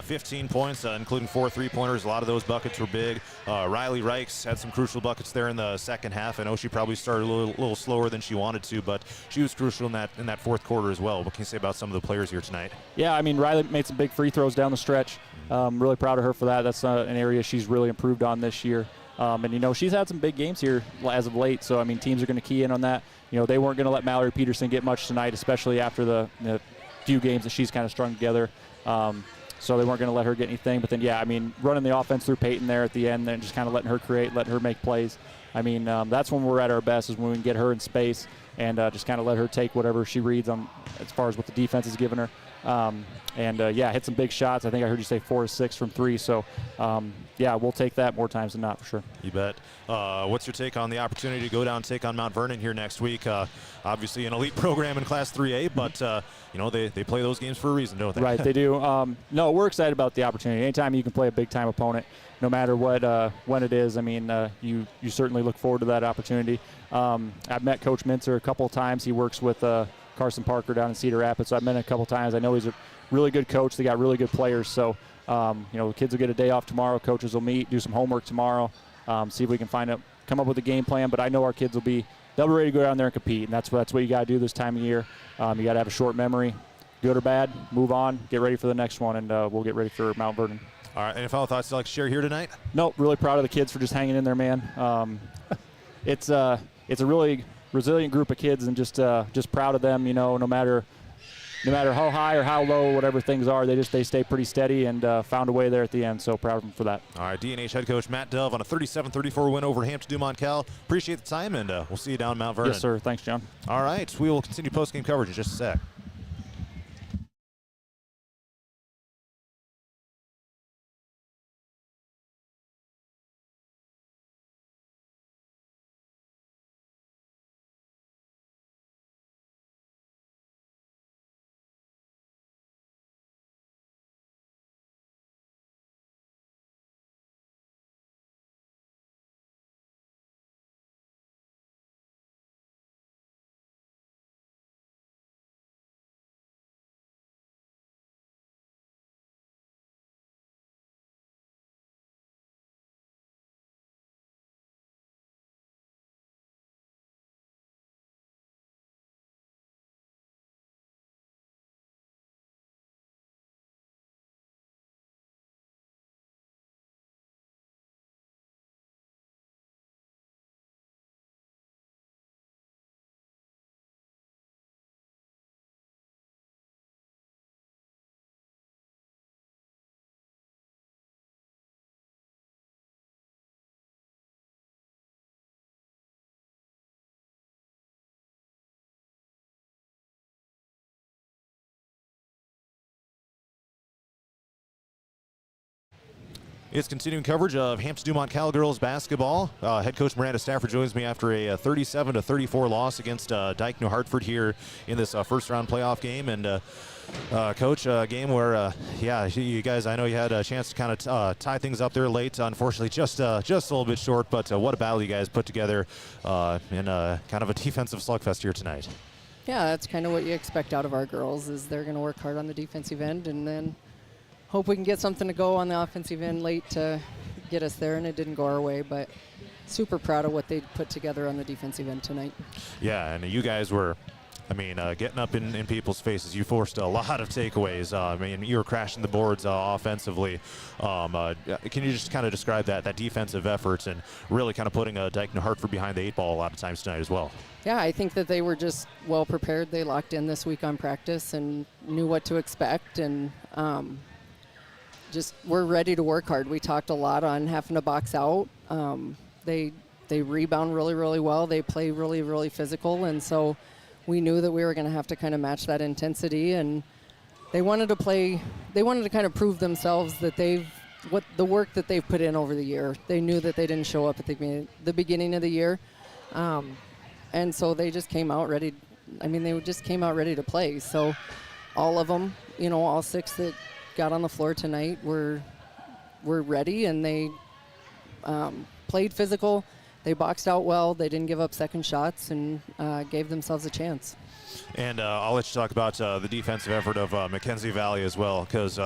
15 points, including 4 3-pointers. A lot of those buckets were big. Riley Reichs had some crucial buckets there in the second half. I know she probably started a little slower than she wanted to, but she was crucial in that fourth quarter as well. What can you say about some of the players here tonight? Yeah, I mean, Riley made some big free throws down the stretch. Really proud of her for that. That's an area she's really improved on this year. And, she's had some big games here as of late, so, I mean, teams are going to key in on that. They weren't going to let Mallory Peterson get much tonight, especially after the few games that she's kind of strung together. So they weren't going to let her get anything. But then, yeah, I mean, running the offense through Peyton there at the end and just kind of letting her create, letting her make plays. I mean, that's when we're at our best, is when we can get her in space and just kind of let her take whatever she reads on as far as what the defense is giving her. Hit some big shots. I think I heard you say 4 or 6 from 3. So, we'll take that more times than not for sure. You bet. What's your take on the opportunity to go down and take on Mount Vernon here next week? Obviously an elite program in Class 3A, but, they play those games for a reason, don't they? Right, they do. No, we're excited about the opportunity. Anytime you can play a big-time opponent, no matter what when it is, I mean, you certainly look forward to that opportunity. I've met Coach Mintzer a couple of times. He works with Carson Parker down in Cedar Rapids, so I've met him a couple times. I know he's a really good coach. They got really good players, so the kids will get a day off tomorrow. Coaches will meet, do some homework tomorrow, see if we can come up with a game plan. But I know our kids they'll be ready to go down there and compete, and that's what you got to do this time of year. You got to have a short memory, good or bad, move on, get ready for the next one, and we'll get ready for Mount Vernon. All right, any final thoughts you'd like to share here tonight? Nope, really proud of the kids for just hanging in there, man. It's a really resilient group of kids, and just proud of them. No matter how high or how low, whatever things are, they stay pretty steady and found a way there at the end. So proud of them for that. All right, D&H head coach Matt Dove on a 37-34 win over Hampton-Dumont-CAL. Appreciate the time, and we'll see you down in Mount Vernon. Yes, sir. Thanks, John. All right, we will continue post-game coverage in just a sec. It's continuing coverage of Hampton-Dumont-CAL girls basketball. Head coach Miranda Stafford joins me after a 37-34 loss against Dike-New Hartford here in this first-round playoff game. And Coach, a game where, you guys, I know you had a chance to kind of tie things up there late. Unfortunately, just a little bit short. But what a battle you guys put together in kind of a defensive slugfest here tonight. Yeah, that's kind of what you expect out of our girls, is they're going to work hard on the defensive end and then hope we can get something to go on the offensive end late to get us there, and it didn't go our way, but super proud of what they put together on the defensive end tonight. Yeah, and you guys were I mean, getting up in people's faces, you forced a lot of takeaways. I mean, you were crashing the boards offensively. Can you just kind of describe that defensive effort and really kind of putting Dike-New Hartford behind the 8 ball a lot of times tonight as well? Yeah, I think that they were just well prepared. They locked in this week on practice and knew what to expect, and just were ready to work hard. We talked a lot on having to box out. They rebound really, really well. They play really, really physical, and so we knew that we were going to have to kind of match that intensity, and they wanted to kind of prove themselves that the work that they've put in over the year. They knew that they didn't show up at the beginning of the year. And so they just came out ready. I mean, they just came out ready to play. So all of them, all 6 that got on the floor tonight were ready, and they played physical. They boxed out well. They didn't give up second shots, and gave themselves a chance. And I'll let you talk about the defensive effort of Mackenzie Valley as well, because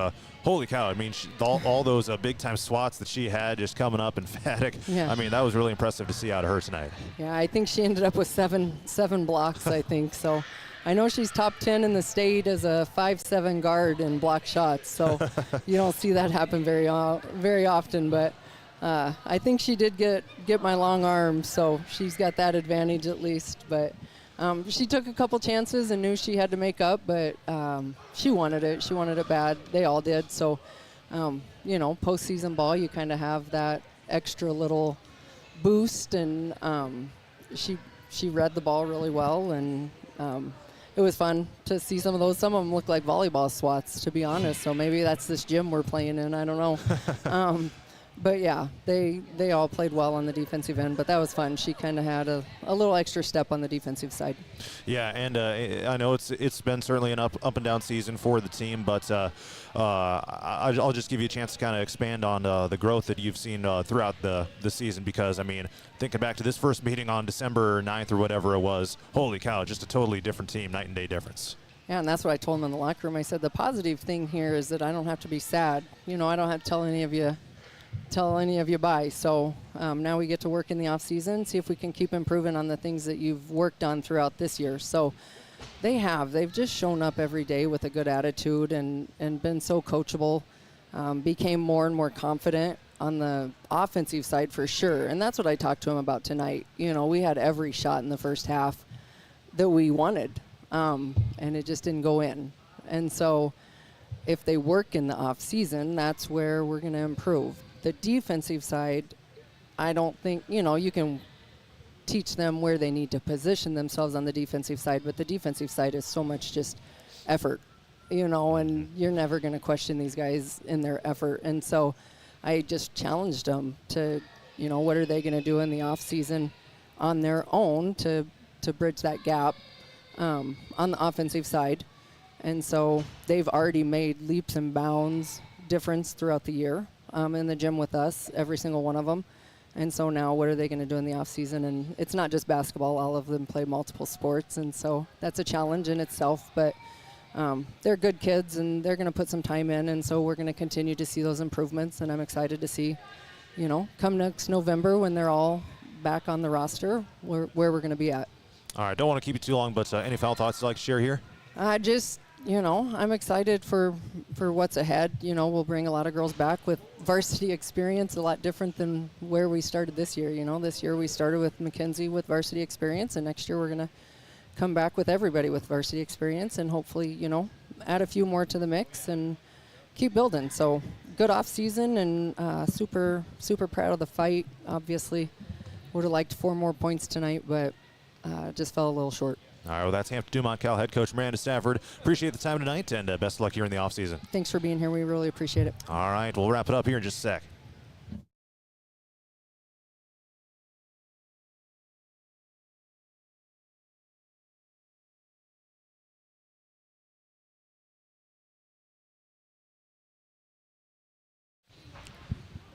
holy cow, I mean, all those big-time swats that she had just coming up emphatic. Yeah. I mean, that was really impressive to see out of her tonight. Yeah, I think she ended up with seven blocks, I think. So I know she's top 10 in the state as a 5'7" guard in block shots, so you don't see that happen very often, but I think she did get my long arm, so she's got that advantage at least. But she took a couple chances and knew she had to make up, but she wanted it. She wanted it bad. They all did. So, postseason ball, you kind of have that extra little boost, and she read the ball really well, and it was fun to see some of those. Some of them look like volleyball swats, to be honest. So maybe that's this gym we're playing in. I don't know. But yeah, they all played well on the defensive end, but that was fun. She kind of had a little extra step on the defensive side. Yeah, and I know it's been certainly an up and down season for the team, but I'll just give you a chance to kind of expand on the growth that you've seen throughout the season, because I mean, thinking back to this first meeting on December 9th or whatever it was, holy cow, just a totally different team, night and day difference. Yeah, and that's what I told them in the locker room. I said the positive thing here is that I don't have to be sad. I don't have to tell any of you bye. So now we get to work in the off season, see if we can keep improving on the things that you've worked on throughout this year. So they've just shown up every day with a good attitude and been so coachable, became more and more confident on the offensive side for sure. And that's what I talked to them about tonight. We had every shot in the first half that we wanted, and it just didn't go in. And so if they work in the off season, that's where we're going to improve. The defensive side, I don't think, you can teach them where they need to position themselves on the defensive side, but the defensive side is so much just effort, and you're never going to question these guys in their effort. And so I just challenged them to, what are they going to do in the off season on their own to bridge that gap on the offensive side. And so they've already made leaps and bounds difference throughout the year. In the gym with us, every single one of them. And so now what are they going to do in the off season? And it's not just basketball. All of them play multiple sports. And so that's a challenge in itself. But they're good kids, and they're going to put some time in. And so we're going to continue to see those improvements. And I'm excited to see, come next November when they're all back on the roster, where we're going to be at. All right, don't want to keep you too long, but any final thoughts you'd like to share here? I'm excited for what's ahead. We'll bring a lot of girls back with varsity experience, a lot different than where we started this year. This year we started with Mackenzie with varsity experience, and next year we're going to come back with everybody with varsity experience and hopefully, add a few more to the mix and keep building. So good off season, and super, super proud of the fight. Obviously, would have liked 4 more points tonight, but just fell a little short. All right, well, that's Hampton-Dumont-CAL head coach Miranda Stafford. Appreciate the time tonight, and best of luck here in the offseason. Thanks for being here. We really appreciate it. All right, we'll wrap it up here in just a sec.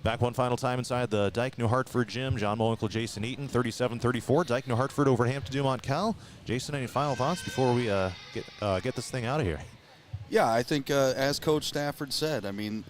Back one final time inside the Dike-New Hartford gym. John Mowinkle, Jason Eaton, 37-34. Dike-New Hartford over Hampton-Dumont-CAL. Jason, any final thoughts before we get this thing out of here? Yeah, I think as Coach Stafford said, I mean,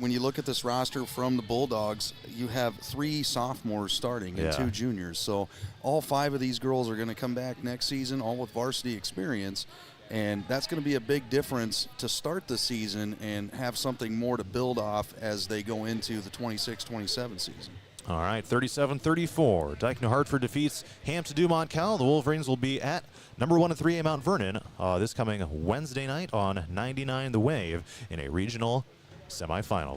when you look at this roster from the Bulldogs, you have 3 sophomores starting and 2 juniors. So all 5 of these girls are going to come back next season, all with varsity experience. And that's going to be a big difference to start the season and have something more to build off as they go into the 26-27 season. All right, 37-34. Dike-New Hartford defeats Hampton-Dumont-CAL. The Wolverines will be at number 1 and 3A Mount Vernon this coming Wednesday night on 99 The Wave in a regional semifinal.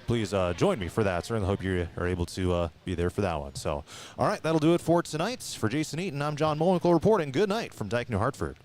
Please join me for that. Certainly hope you are able to be there for that one. So, all right, that'll do it for tonight. For Jason Eaton, I'm John Mowinkle reporting. Good night from Dike-New Hartford.